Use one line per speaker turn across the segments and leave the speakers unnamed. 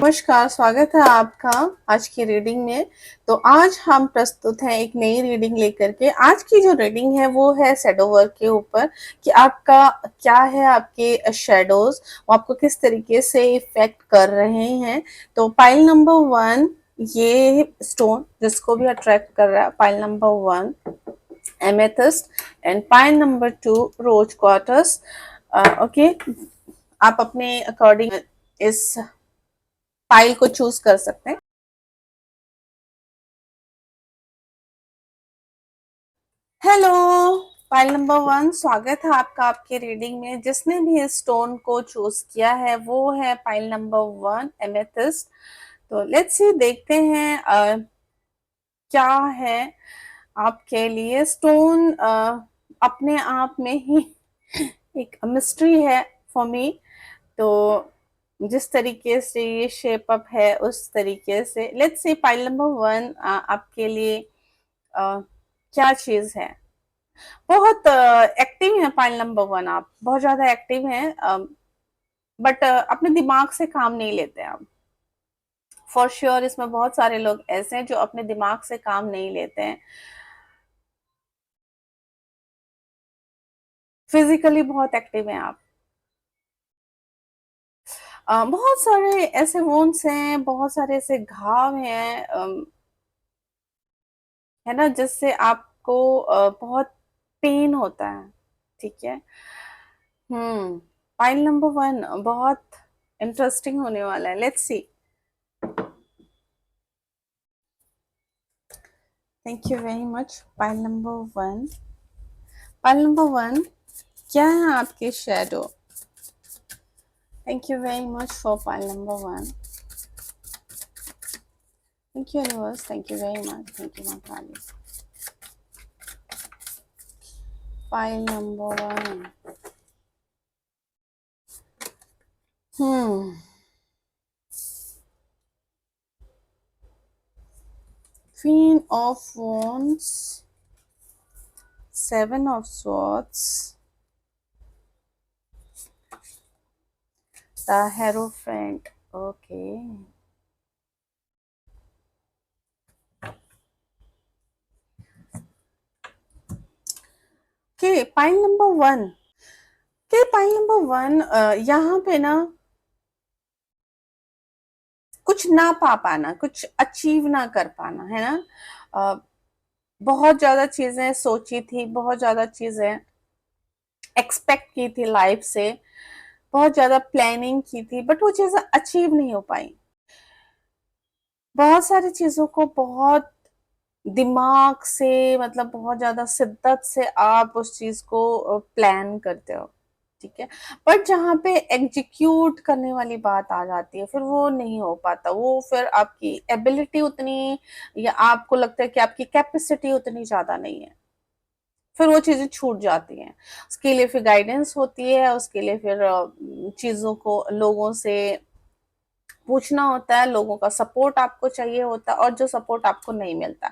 नमस्कार, स्वागत है आपका आज की रीडिंग में। तो आज हम प्रस्तुत हैं एक नई रीडिंग लेकर के। आज की जो रीडिंग है वो है शैडो वर्क के ऊपर कि आपका क्या है, आपके शैडोज वो आपको किस तरीके से इफेक्ट कर रहे हैं। तो पाइल नंबर 1 ये स्टोन जिसको भी अट्रैक्ट कर रहा है, pile number 1 amethyst and pile number 2 rose quartz. Okay, आप अपने अकॉर्डिंग इस फाइल को चूज कर सकते हैं। हेलो, फाइल नंबर 1, स्वागत है आपका आपकी रीडिंग में। जिसने भी इस स्टोन को चूज किया है वो है फाइल नंबर 1 एमेथिस्ट। तो लेट्स सी, देखते हैं क्या है आपके लिए स्टोन। अपने आप में ही एक मिस्ट्री है फॉर मी। तो जिस तरीके से ये शेप अप है उस तरीके से लेट्स सी फाइल नंबर 1 आपके लिए क्या चीज है। बहुत एक्टिव है फाइल नंबर 1, आप बहुत ज्यादा एक्टिव हैं, बट अपने दिमाग से काम नहीं लेते आप। फॉर श्योर इसमें बहुत सारे लोग ऐसे हैं जो अपने दिमाग से काम नहीं लेते हैं। फिजिकली बहुत एक्टिव हैं आप। बहुत सारे ऐसे वोन्स हैं, बहुत सारे ऐसे घाव हैं, है ना, जिससे आपको बहुत पेन होता है। ठीक है। फाइल नंबर 1 बहुत इंटरेस्टिंग होने वाला है। Let's see. Thank you very much file number 1। File number 1, क्या है आपके shadow? Thank you very much for file number 1। Thank you universe, thank you very much, thank you माताली। File number 1। Queen of Wands, Seven of Swords, the Hierophant. Okay. Okay, pile number 1. Okay, pile number 1, यहाँ पे ना कुछ ना पा पाना, कुछ achieve ना कर पाना, है ना। बहुत ज्यादा चीजें सोची थी, बहुत ज्यादा चीजें एक्सपेक्ट की थी लाइफ से, बहुत ज्यादा प्लानिंग की थी, बट वो चीजें अचीव नहीं हो पाई। बहुत सारी चीजों को बहुत दिमाग से, मतलब बहुत ज्यादा शिद्दत से आप उस चीज को प्लान करते हो। ठीक है। बट जहाँ पे एग्जीक्यूट करने वाली बात आ जाती है फिर वो नहीं हो पाता। वो फिर आपकी एबिलिटी उतनी, या आपको लगता है कि आपकी कैपेसिटी उतनी ज्यादा नहीं है, फिर वो चीजें छूट जाती हैं। उसके लिए फिर गाइडेंस होती है, उसके लिए फिर चीजों को लोगों से पूछना होता है, लोगों का सपोर्ट आपको चाहिए होता है, और जो सपोर्ट आपको नहीं मिलता।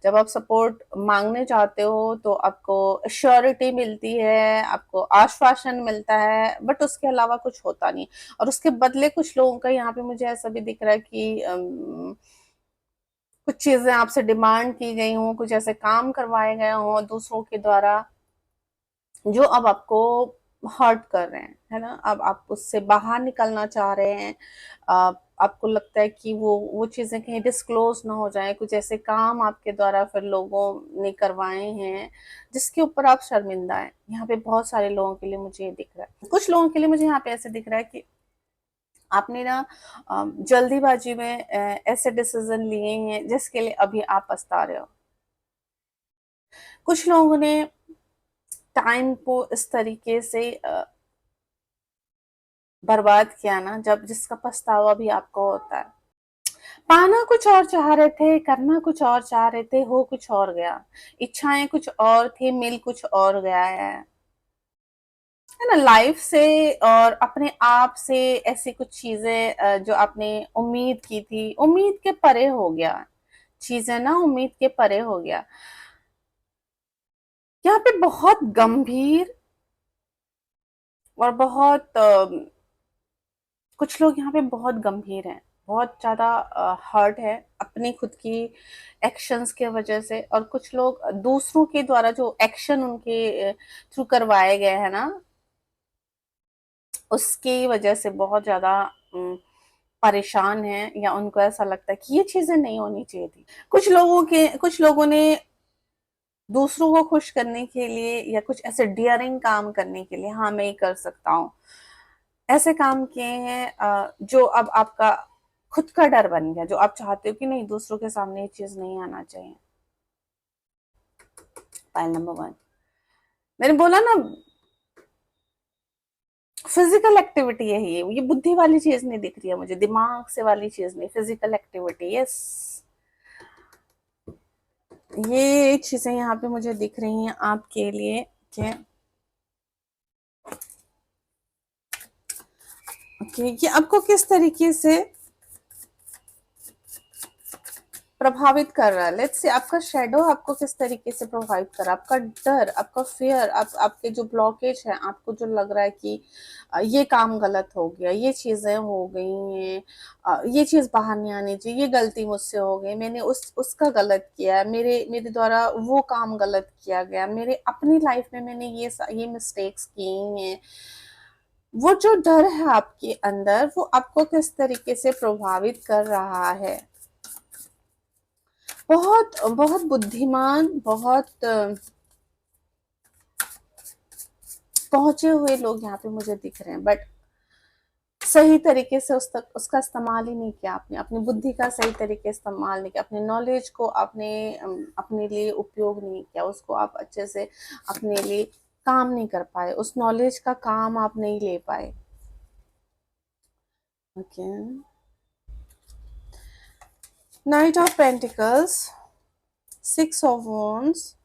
जब आप सपोर्ट मांगने जाते हो तो आपको श्योरिटी मिलती है, आपको आश्वासन मिलता है, बट उसके अलावा कुछ होता नहीं। और उसके बदले कुछ लोगों का यहाँ पे मुझे ऐसा भी दिख रहा है कि कुछ चीजें आपसे डिमांड की गई हों, कुछ ऐसे काम करवाए गए हों दूसरों के द्वारा जो अब आपको हर्ट कर रहे हैं, है ना। अब आप उससे बाहर निकलना चाह रहे हैं। आपको लगता है कि वो चीजें कहीं डिस्क्लोज ना हो जाए। कुछ ऐसे काम आपके द्वारा फिर लोगों ने करवाए हैं जिसके ऊपर आप शर्मिंदा हैं। यहाँ पे बहुत सारे लोगों के लिए मुझे ये दिख रहा है। कुछ लोगों के लिए मुझे यहाँ पे ऐसे दिख रहा है कि आपने ना जल्दीबाजी में ऐसे डिसीजन लिए हैं जिसके लिए अभी आप पछता रहे हो। कुछ लोगों ने टाइम को इस तरीके से बर्बाद किया ना, जब जिसका पछतावा भी आपको होता है। पाना कुछ और चाह रहे थे, करना कुछ और चाह रहे थे, हो कुछ और गया। इच्छाएं कुछ और थी, मिल कुछ और गया है ना। लाइफ से और अपने आप से ऐसी कुछ चीजें जो आपने उम्मीद की थी, उम्मीद के परे हो गया। चीजें ना उम्मीद के परे हो गया। यहाँ पे बहुत गंभीर और बहुत कुछ लोग यहाँ पे बहुत गंभीर हैं। बहुत ज़्यादा हर्ट है अपनी खुद की एक्शंस के वजह से, और कुछ लोग दूसरों के द्वारा जो एक्शन उनके थ्रू करवाए गए हैं ना, उसकी वजह से बहुत ज़्यादा परेशान हैं, या उनको ऐसा लगता है कि ये चीज़ें नहीं होनी चाहिए थी। कुछ लोगों ने दूसरों को खुश करने के लिए या कुछ ऐसे डियरिंग काम करने के लिए, हाँ मैं ये कर सकता हूँ, ऐसे काम किए हैं जो अब आपका खुद का डर बन गया, जो आप चाहते हो कि नहीं दूसरों के सामने ये चीज नहीं आना चाहिए। फाइल नंबर 1, मैंने बोला ना, फिजिकल एक्टिविटी है ये बुद्धि वाली चीज नहीं दिख रही है मुझे, दिमाग से वाली चीज नहीं, फिजिकल एक्टिविटी। यस, ये चीजें यहाँ पे मुझे दिख रही हैं आपके लिए कि ओके, ये आपको किस तरीके से प्रभावित कर रहा है। लेट्स से आपका शेडो आपको किस तरीके से प्रभावित कर रहा है, आपका डर, आपका फियर, आपके जो ब्लॉकेज है, आपको जो लग रहा है कि ये काम गलत हो गया, ये चीजें हो गई हैं, ये चीज बाहर नहीं आनी चाहिए, ये गलती मुझसे हो गई, मैंने उसका गलत किया, मेरे मेरे द्वारा वो काम गलत किया गया, मेरे अपनी लाइफ में मैंने ये मिस्टेक्स की हैं। वो जो डर है आपके अंदर, वो आपको किस तरीके से प्रभावित कर रहा है। बहुत बहुत बुद्धिमान, बहुत पहुंचे हुए लोग यहाँ पे मुझे दिख रहे हैं, बट सही तरीके से उसका इस्तेमाल ही नहीं किया आपने, अपनी बुद्धि का सही तरीके इस्तेमाल नहीं किया, अपने नॉलेज को आपने अपने लिए उपयोग नहीं किया, उसको आप अच्छे से अपने लिए काम नहीं कर पाए, उस नॉलेज का काम आप नहीं ले पाए। Okay, night of pentacles, 6 of wands,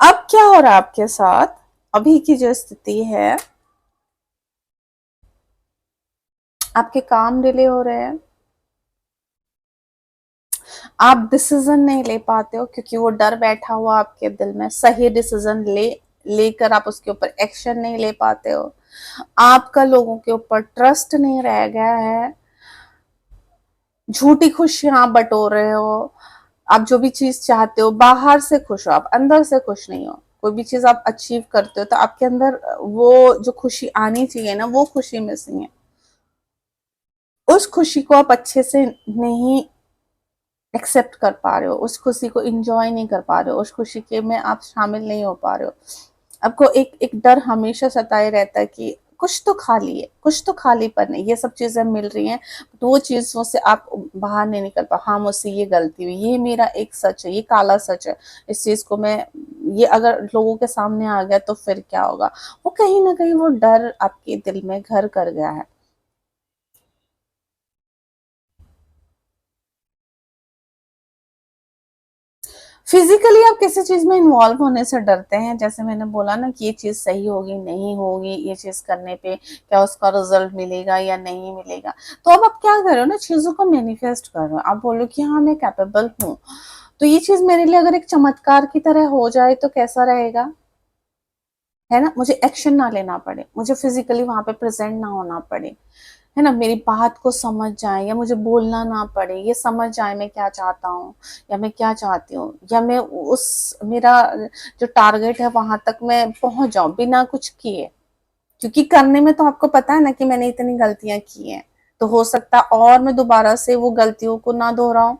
अब क्या हो रहा है आपके साथ, अभी की जो स्थिति है, आपके काम डिले हो रहे हैं, आप डिसीजन नहीं ले पाते हो क्योंकि वो डर बैठा हुआ आपके दिल में, सही डिसीजन लेकर आप उसके ऊपर एक्शन नहीं ले पाते हो, आपका लोगों के ऊपर ट्रस्ट नहीं रह गया है, झूठी खुशियां आप बटोर रहे हो, आप जो भी चीज चाहते हो बाहर से खुश हो, आप अंदर से खुश नहीं हो, कोई भी चीज आप अचीव करते हो तो आपके अंदर वो जो खुशी आनी चाहिए ना, वो खुशी मिसिंग है, उस खुशी को आप अच्छे से नहीं एक्सेप्ट कर पा रहे हो, उस खुशी को इंजॉय नहीं कर पा रहे हो, उस खुशी के में आप शामिल नहीं हो पा रहे हो, आपको एक एक डर हमेशा सताए रहता है कि कुछ तो खाली है, कुछ तो खालीपन है, ये सब चीजें मिल रही हैं तो वो चीजों से आप बाहर नहीं निकल पा, हाँ मुझसे ये गलती हुई, ये मेरा एक सच है, ये काला सच है, इस चीज को मैं, ये अगर लोगों के सामने आ गया तो फिर क्या होगा, वो कहीं ना कहीं वो डर आपके दिल में घर कर गया है। फिजिकली आप किसी चीज में इन्वॉल्व होने से डरते हैं, जैसे मैंने बोला ना कि ये चीज सही होगी नहीं होगी, ये चीज करने पे क्या उसका रिजल्ट मिलेगा या नहीं मिलेगा, तो अब आप क्या कर रहे हो ना, चीजों को मैनिफेस्ट कर रहे हो, आप बोलो कि हाँ मैं कैपेबल हूँ, तो ये चीज मेरे लिए अगर एक चमत्कार की तरह हो जाए तो कैसा रहेगा, है ना, मुझे एक्शन ना लेना पड़े, मुझे फिजिकली वहां पे प्रेजेंट ना होना पड़े, है ना, मेरी बात को समझ जाए, या मुझे बोलना ना पड़े, ये समझ जाए मैं क्या चाहता हूँ या मैं क्या चाहती हूँ, या मैं उस मेरा जो टारगेट है वहां तक मैं पहुंच जाऊं बिना कुछ किए, क्योंकि करने में तो आपको पता है ना कि मैंने इतनी गलतियां की हैं, तो हो सकता और मैं दोबारा से वो गलतियों को ना दोहराऊं।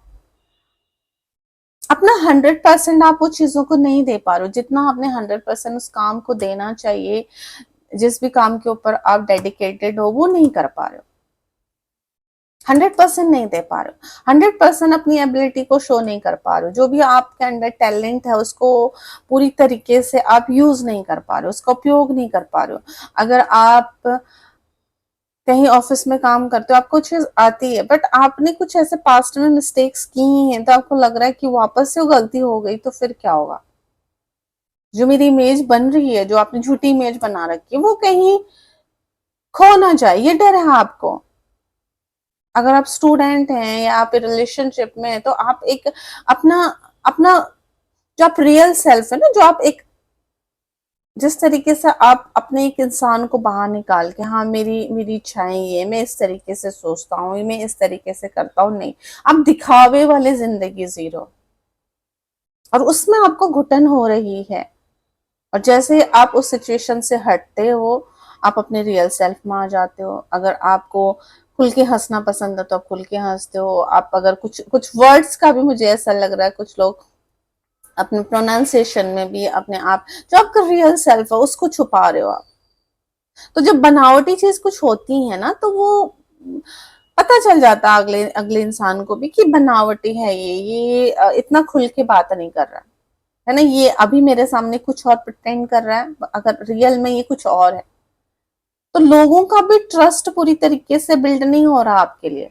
अपना 100% आप वो चीजों को नहीं दे पा रहे हो जितना आपने 100% उस काम को देना चाहिए, जिस भी काम के ऊपर आप डेडिकेटेड हो वो नहीं कर पा रहे हो, 100% नहीं दे पा रहे हो, 100% अपनी एबिलिटी को शो नहीं कर पा रहे हो, जो भी आपके अंदर टैलेंट है उसको पूरी तरीके से आप यूज नहीं कर पा रहे हो, उसका उपयोग नहीं कर पा रहे हो। अगर आप कहीं ऑफिस में काम करते हो, आपको चीज आती है बट आपने कुछ ऐसे पास्ट में मिस्टेक्स की हैं तो आपको लग रहा है कि वापस से वो गलती हो गई तो फिर क्या होगा, जो मेरी इमेज बन रही है, जो आपने झूठी इमेज बना रखी है, वो कहीं खो ना जाए, ये डर है आपको। अगर आप स्टूडेंट हैं या आप रिलेशनशिप में हैं तो आप एक अपना अपना जो आप रियल सेल्फ है ना, जो आप एक जिस तरीके से आप अपने एक इंसान को बाहर निकाल के, हाँ मेरी मेरी इच्छाएं ये, मैं इस तरीके से सोचता हूँ, मैं इस तरीके से करता हूँ, नहीं, आप दिखावे वाली जिंदगी जी रहे हो और उसमें आपको घुटन हो रही है। और जैसे आप उस सिचुएशन से हटते हो, आप अपने रियल सेल्फ में आ जाते हो। अगर आपको खुल के हंसना पसंद है तो आप खुल के हंसते हो। आप अगर कुछ कुछ वर्ड्स का भी मुझे ऐसा लग रहा है, कुछ लोग अपने प्रोनाउंसिएशन में भी अपने आप जो आपका रियल सेल्फ है उसको छुपा रहे हो आप। तो जब बनावटी चीज कुछ होती है ना, तो वो पता चल जाता है अगले अगले इंसान को भी कि बनावटी है ये इतना खुल के बात नहीं कर रहा है ना, ये अभी मेरे सामने कुछ और प्रिटेंड कर रहा है, अगर रियल में ये कुछ और है। तो लोगों का भी ट्रस्ट पूरी तरीके से बिल्ड नहीं हो रहा आपके लिए।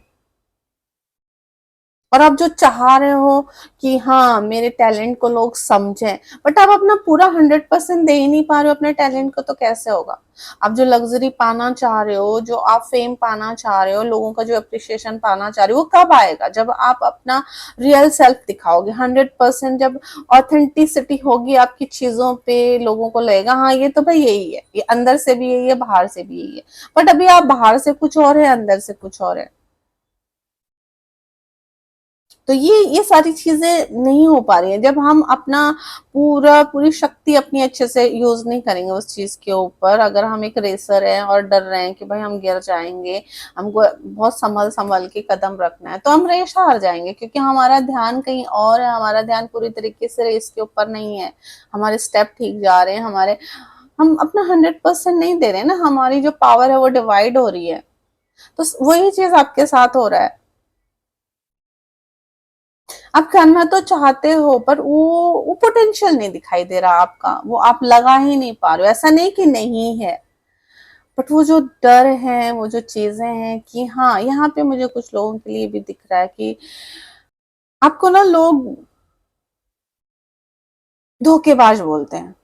और आप जो चाह रहे हो कि हाँ मेरे टैलेंट को लोग समझें, बट आप अपना पूरा 100% दे ही नहीं पा रहे हो अपने टैलेंट को, तो कैसे होगा। आप जो लग्जरी पाना चाह रहे हो, जो आप फेम पाना चाह रहे हो, लोगों का जो अप्रिशिएशन पाना चाह रहे हो, वो कब आएगा, जब आप अपना रियल सेल्फ दिखाओगे 100%, जब ऑथेंटिसिटी होगी आपकी चीजों पे, लोगों को लगेगा हाँ ये तो भाई यही है, ये अंदर से भी यही है, बाहर से भी यही है। बट अभी आप बाहर से कुछ और है, अंदर से कुछ और है। तो ये सारी चीजें नहीं हो पा रही है जब हम अपना पूरी शक्ति अपनी अच्छे से यूज नहीं करेंगे उस चीज के ऊपर। अगर हम एक रेसर है और डर रहे हैं कि भाई हम गिर जाएंगे, हमको बहुत संभल संभल के कदम रखना है, तो हम रेस हार जाएंगे, क्योंकि हमारा ध्यान कहीं और है, हमारा ध्यान पूरी तरीके से रेस के ऊपर नहीं है। हमारे स्टेप ठीक जा रहे हैं, हमारे हम अपना 100% नहीं दे रहे ना, हमारी जो पावर है वो डिवाइड हो रही है। तो वही चीज आपके साथ हो रहा है। आप करना तो चाहते हो, पर वो पोटेंशियल नहीं दिखाई दे रहा आपका, वो आप लगा ही नहीं पा रहे हो। ऐसा नहीं कि नहीं है, बट वो जो डर है, वो जो चीजें हैं कि हाँ यहाँ पे मुझे कुछ लोगों के लिए भी दिख रहा है कि आपको ना लोग धोखेबाज बोलते हैं,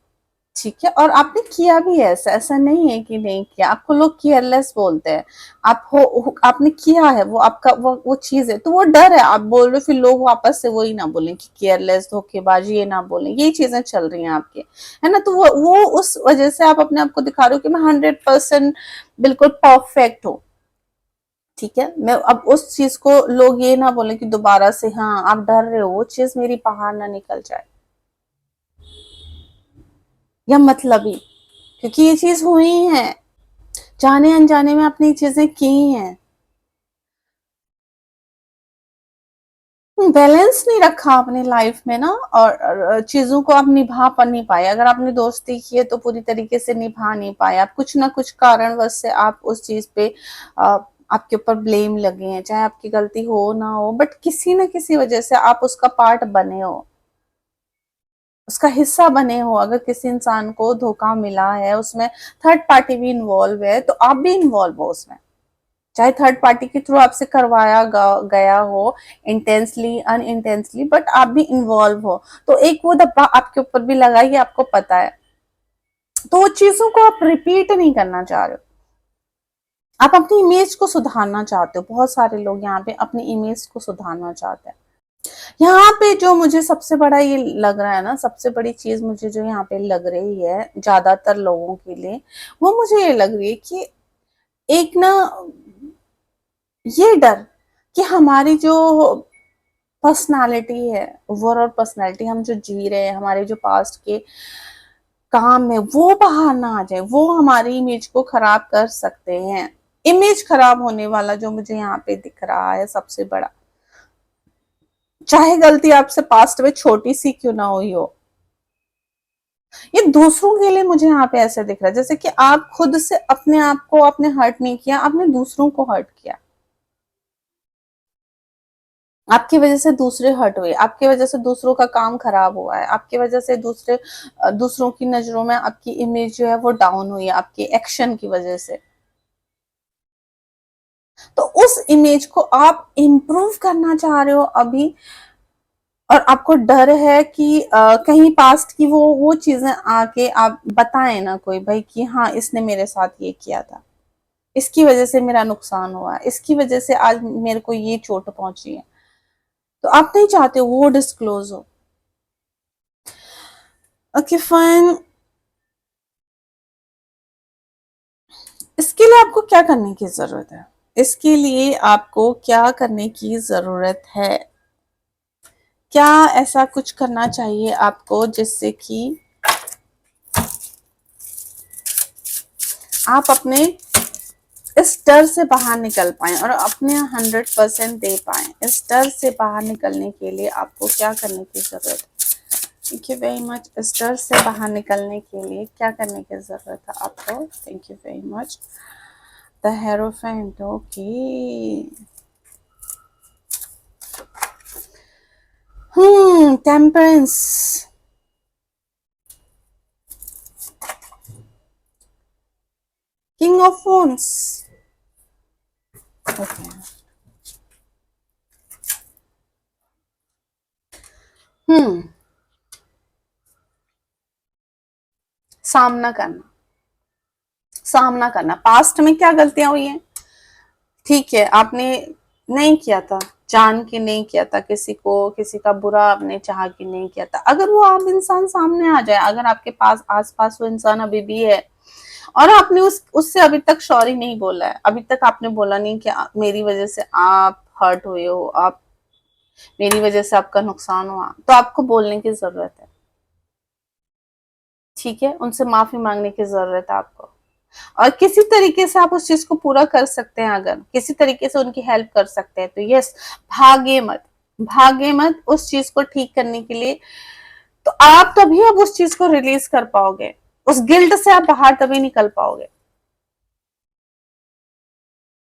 ठीक है, और आपने किया भी है ऐसा, ऐसा नहीं है कि नहीं किया। आपको लोग केयरलेस बोलते हैं, आप आपने किया है, वो आपका वो चीज है, तो वो डर है, आप बोल रहे हो, फिर लोग वापस से वही ना बोलें कि केयरलेस धोखेबाजी, ये ना बोलें, यही चीजें चल रही हैं आपके, है ना। तो वो उस वजह से आप अपने आप को दिखा रहे हो कि मैं 100% बिल्कुल परफेक्ट हूँ, ठीक है। मैं अब उस चीज को लोग ये ना बोले कि दोबारा से, हाँ आप डर रहे हो वो चीज मेरी बाहर ना निकल जाए, या मतलब ही, क्योंकि ये चीज हुई है, जाने अनजाने में आपने चीजें की हैं। बैलेंस नहीं रखा अपनी लाइफ में ना, और चीजों को आप निभा पा नहीं पाए। अगर आपने दोस्ती की है तो पूरी तरीके से निभा नहीं पाए आप, कुछ ना कुछ कारणवश से आप उस चीज पे आपके ऊपर ब्लेम लगे हैं, चाहे आपकी गलती हो ना हो, बट किसी ना किसी वजह से आप उसका पार्ट बने हो, उसका हिस्सा बने हो। अगर किसी इंसान को धोखा मिला है, उसमें थर्ड पार्टी भी इन्वॉल्व है, तो आप भी इन्वॉल्व हो उसमें, चाहे थर्ड पार्टी के थ्रू आपसे करवाया गया हो, इंटेंसली अनइंटेंसली, बट आप भी इन्वॉल्व हो। तो एक वो धब्बा आपके ऊपर भी लगा, ये आपको पता है, तो वो चीजों को आप रिपीट नहीं करना चाह रहे हो। आप अपनी इमेज को सुधारना चाहते हो, बहुत सारे लोग यहाँ पे अपनी इमेज को सुधारना चाहते हैं। यहाँ पे जो मुझे सबसे बड़ा ये लग रहा है ना, सबसे बड़ी चीज मुझे जो यहाँ पे लग रही है ज्यादातर लोगों के लिए, वो मुझे ये लग रही है कि एक ना ये डर कि हमारी जो पर्सनालिटी है, ओवरऑल पर्सनालिटी, हम जो जी रहे हैं, हमारे जो पास्ट के काम है वो बाहर ना आ जाए, वो हमारी इमेज को खराब कर सकते हैं। इमेज खराब होने वाला जो मुझे यहाँ पे दिख रहा है सबसे बड़ा, चाहे गलती आपसे पास्ट में छोटी सी क्यों ना हुई हो, ये दूसरों के लिए मुझे यहाँ पे ऐसे दिख रहा है जैसे कि आप खुद से अपने आप को आपने हर्ट नहीं किया, आपने दूसरों को हर्ट किया। आपकी वजह से दूसरे हर्ट हुए, आपकी वजह से दूसरों का काम खराब हुआ है, आपकी वजह से दूसरों की नजरों में आपकी इमेज जो है वो डाउन हुई है, आपकी एक्शन की वजह से। तो उस इमेज को आप इम्प्रूव करना चाह रहे हो अभी, और आपको डर है कि कहीं पास्ट की वो चीजें आके आप बताएं ना कोई भाई कि हाँ इसने मेरे साथ ये किया था, इसकी वजह से मेरा नुकसान हुआ है, इसकी वजह से आज मेरे को ये चोट पहुंची है। तो आप नहीं चाहते वो डिस्क्लोज हो। Okay fine. इसके लिए आपको क्या करने की जरूरत है? इसके लिए आपको क्या करने की जरूरत है? क्या ऐसा कुछ करना चाहिए आपको जिससे कि आप अपने इस डर से बाहर निकल पाए और अपने 100% दे पाए? इस डर से बाहर निकलने के लिए आपको क्या करने की जरूरत है? Thank you very much. इस डर से बाहर निकलने के लिए क्या करने की जरूरत है आपको? Thank you very much. The hierophant, okay. Temperance, king of phones, okay. सामना करना, सामना करना। पास्ट में क्या गलतियां हुई हैं, ठीक है, आपने नहीं किया था, जान के नहीं किया था, किसी को किसी का बुरा आपने चाह के नहीं किया था। अगर वो आप इंसान सामने आ जाए, अगर आपके पास आसपास वो इंसान अभी भी है और आपने उससे अभी तक सॉरी नहीं बोला है, अभी तक आपने बोला नहीं कि मेरी वजह से आप हर्ट हुए हो, आप मेरी वजह से आपका नुकसान हुआ, तो आपको बोलने की जरूरत है। ठीक है, उनसे माफी मांगने की जरूरत है आपको। और किसी तरीके से आप उस चीज को पूरा कर सकते हैं, अगर किसी तरीके से उनकी हेल्प कर सकते हैं तो यस, भागे मत, भागे मत उस चीज को ठीक करने के लिए। तो आप तभी अब उस चीज को रिलीज कर पाओगे, उस गिल्ट से आप बाहर तभी निकल पाओगे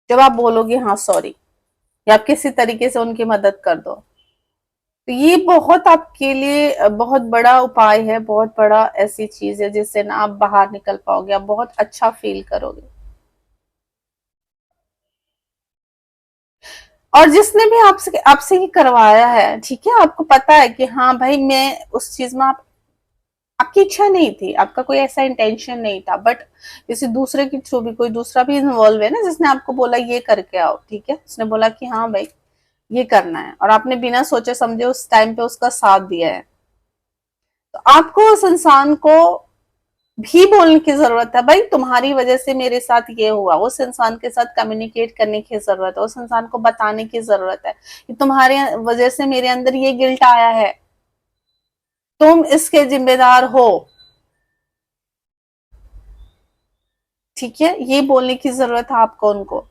जब आप बोलोगे हाँ सॉरी, या आप किसी तरीके से उनकी मदद कर दो। तो ये बहुत आपके लिए बहुत बड़ा उपाय है, बहुत बड़ा ऐसी चीज है जिससे ना आप बाहर निकल पाओगे, आप बहुत अच्छा फील करोगे। और जिसने भी आपसे आपसे ये करवाया है, ठीक है, आपको पता है कि हाँ भाई मैं उस चीज में आपकी इच्छा नहीं थी, आपका कोई ऐसा इंटेंशन नहीं था, बट किसी दूसरे के थ्रू भी कोई दूसरा भी इन्वॉल्व है ना, जिसने आपको बोला ये करके आओ, ठीक है, उसने बोला कि हाँ भाई ये करना है और आपने बिना सोचे समझे उस टाइम पे उसका साथ दिया है, तो आपको उस इंसान को भी बोलने की जरूरत है, भाई तुम्हारी वजह से मेरे साथ ये हुआ। उस इंसान के साथ कम्युनिकेट करने की जरूरत है, उस इंसान को बताने की जरूरत है कि तुम्हारे वजह से मेरे अंदर ये गिल्ट आया है, तुम इसके जिम्मेदार हो। ठीक है, ये बोलने की जरूरत है आपको उनको।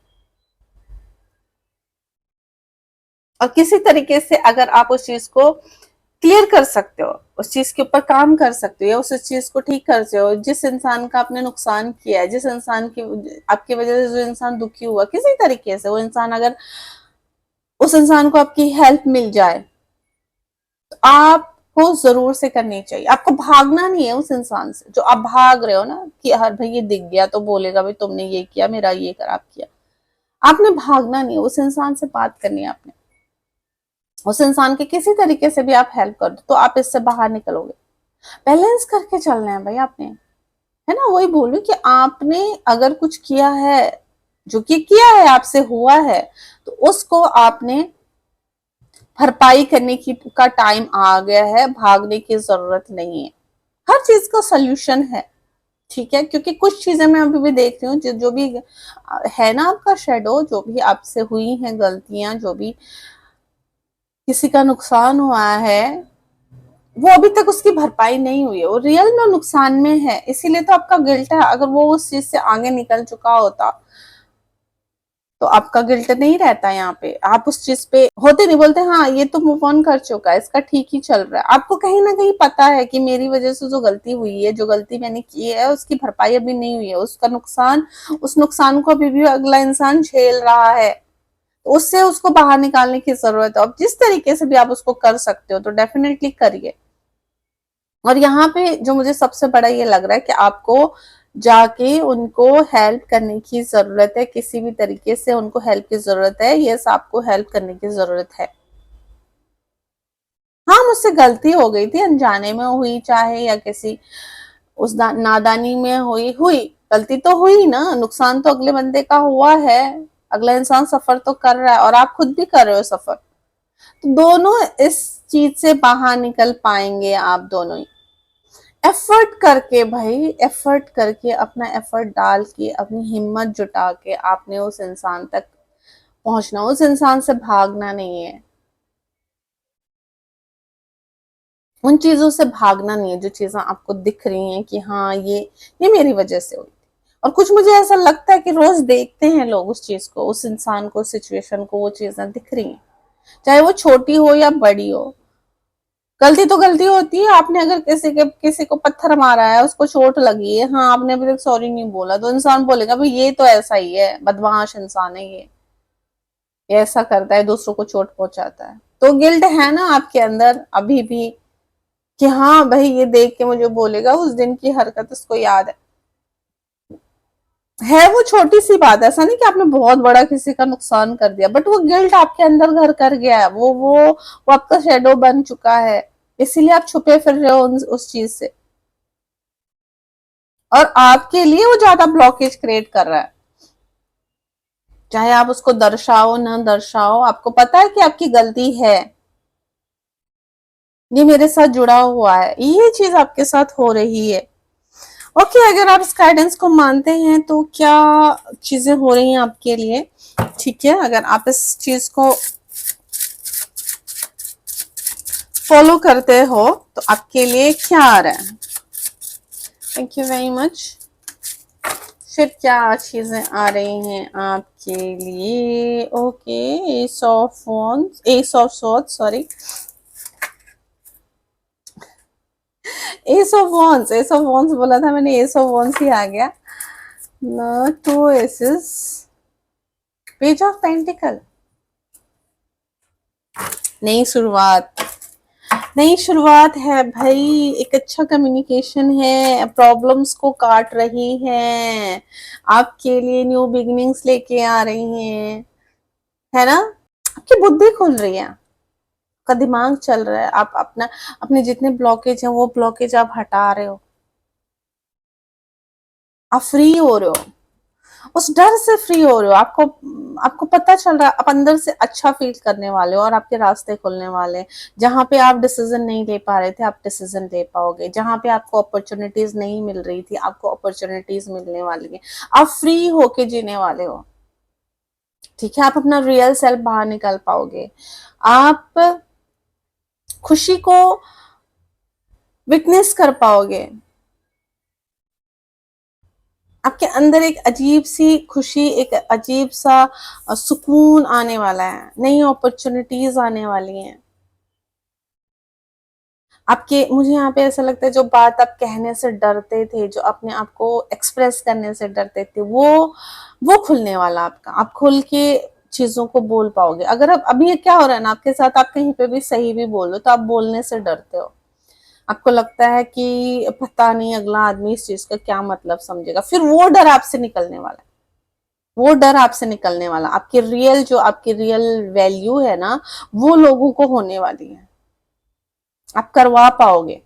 और किसी तरीके से अगर आप उस चीज को क्लियर कर सकते हो, उस चीज के ऊपर काम कर सकते हो, या उस चीज को ठीक करते हो, जिस इंसान का आपने नुकसान किया है, जिस इंसान की आपकी वजह से जो इंसान दुखी हुआ किसी तरीके से, वो इंसान अगर उस इंसान को आपकी हेल्प मिल जाए तो आपको जरूर से करनी चाहिए। आपको भागना नहीं है उस इंसान से, जो आप भाग रहे हो ना कि हर भाई ये दिख गया तो बोलेगा भाई तुमने ये किया, मेरा ये खराब किया। आपने भागना नहीं है, उस इंसान से बात करनी है आपने। उस इंसान के किसी तरीके से भी आप हेल्प कर दो तो आप इससे बाहर निकलोगे। बैलेंस करके चलना है भाई आपने, है ना। वही बोल रही हूँ कि आपने अगर कुछ किया है, जो कि किया है, आपसे हुआ है, तो उसको आपने भरपाई करने की का टाइम आ गया है, भागने की जरूरत नहीं है। हर चीज का सोल्यूशन है, ठीक है, क्योंकि कुछ चीजें मैं अभी भी देख रही हूँ, जो भी है ना आपका शेडो, जो भी आपसे हुई हैं गलतियां, जो भी किसी का नुकसान हुआ है, वो अभी तक उसकी भरपाई नहीं हुई है, वो रियल में नुकसान में है, इसीलिए तो आपका गिल्ट है। अगर वो उस चीज से आगे निकल चुका होता तो आपका गिल्ट नहीं रहता। यहाँ पे आप उस चीज पे होते नहीं, बोलते हाँ ये तो मूव ऑन कर चुका है, इसका ठीक ही चल रहा है। आपको कहीं ना कहीं पता है कि मेरी वजह से जो गलती हुई है, जो गलती मैंने की है, उसकी भरपाई अभी नहीं हुई है, उसका नुकसान, उस नुकसान को अभी भी अगला इंसान झेल रहा है, तो उससे उसको बाहर निकालने की जरूरत है। अब जिस तरीके से भी आप उसको कर सकते हो तो डेफिनेटली करिए। और यहाँ पे जो मुझे सबसे बड़ा ये लग रहा है कि आपको जाके उनको हेल्प करने की जरूरत है, किसी भी तरीके से उनको हेल्प की जरूरत है। यस, आपको हेल्प करने की जरूरत है। हाँ, मुझसे गलती हो गई थी, अनजाने में हुई चाहे या किसी उस नादानी में हुई हुई गलती तो हुई ना, नुकसान तो अगले बंदे का हुआ है, अगला इंसान सफर तो कर रहा है और आप खुद भी कर रहे हो सफर, तो दोनों इस चीज से बाहर निकल पाएंगे आप दोनों ही। एफर्ट करके भाई, एफर्ट करके, अपना एफर्ट डाल के, अपनी हिम्मत जुटा के आपने उस इंसान तक पहुंचना, उस इंसान से भागना नहीं है, उन चीजों से भागना नहीं है जो चीजें आपको दिख रही हैं कि हाँ ये मेरी वजह से हुई। और कुछ मुझे ऐसा लगता है कि रोज देखते हैं लोग उस चीज को, उस इंसान को, सिचुएशन को, वो चीजें दिख रही हैं, चाहे वो छोटी हो या बड़ी हो। गलती तो गलती होती है, आपने अगर किसी को पत्थर मारा है, उसको चोट लगी है, हाँ आपने अभी तक सॉरी नहीं बोला, तो इंसान बोलेगा भाई ये तो ऐसा ही है, बदमाश इंसान है ये ऐसा करता है, दूसरों को चोट पहुंचाता है। तो गिल्ट है ना आपके अंदर अभी भी कि हाँ भाई ये देख के मुझे बोलेगा, उस दिन की हरकत उसको याद है वो छोटी सी बात है, ऐसा नहीं कि आपने बहुत बड़ा किसी का नुकसान कर दिया, बट वो गिल्ट आपके अंदर घर कर गया है, वो आपका शेडो बन चुका है, इसीलिए आप छुपे फिर रहे हो उस चीज से, और आपके लिए वो ज्यादा ब्लॉकेज क्रिएट कर रहा है। चाहे आप उसको दर्शाओ ना दर्शाओ, आपको पता है कि आपकी गलती है, ये मेरे साथ जुड़ा हुआ है, ये चीज आपके साथ हो रही है। ओके, अगर आप इस गाइडेंस को मानते हैं तो क्या चीजें हो रही हैं आपके लिए, ठीक है, अगर आप इस चीज को फॉलो करते हो तो आपके लिए क्या आ रहा है। Thank you very much. फिर क्या चीजें आ रही हैं आपके लिए। Okay, ace of wands, ace of swords, sorry, ace of wands, ace of wands बोला था मैंने, एस ऑफ वॉन्ड्स ही आ गया। Two aces, page of pentacle, नई शुरुआत, नई शुरुआत है भाई, एक अच्छा कम्युनिकेशन है, प्रॉब्लम्स को काट रही है, आपके लिए न्यू बिगिनिंग्स लेके आ रही हैं, है ना, आपकी बुद्धि खुल रही है, आपका दिमाग चल रहा है, आप अपना, अपने जितने ब्लॉकेज हैं वो ब्लॉकेज आप हटा रहे हो, आप फ्री हो रहे हो, उस डर से फ्री हो रहे हो, आपको आपको पता चल रहा है आप अंदर से अच्छा फील करने वाले हो और आपके रास्ते खुलने वाले हैं। जहां पे आप डिसीजन नहीं ले पा रहे थे आप डिसीजन ले पाओगे, जहां पे आपको अपॉर्चुनिटीज नहीं मिल रही थी आपको अपॉर्चुनिटीज मिलने वाली है, आप फ्री होके जीने वाले हो, ठीक है, आप अपना रियल सेल्फ बाहर निकाल पाओगे, आप खुशी को विटनेस कर पाओगे, आपके अंदर एक अजीब सी खुशी, एक अजीब सा सुकून आने वाला है, नई अपॉर्चुनिटीज आने वाली हैं आपके। मुझे यहाँ पे ऐसा लगता है जो बात आप कहने से डरते थे, जो अपने आप को एक्सप्रेस करने से डरते थे, वो खुलने वाला आपका, आप खुल के चीजों को बोल पाओगे। अगर आप अभी क्या हो रहा है ना आपके साथ, आप कहीं पे भी सही भी बोलो तो आप बोलने से डरते हो, आपको लगता है कि पता नहीं अगला आदमी इस चीज का क्या मतलब समझेगा, फिर वो डर आपसे निकलने वाला है, वो डर आपसे निकलने वाला, आपकी रियल जो आपकी रियल वैल्यू है ना वो लोगों को होने वाली है, आप करवा पाओगे।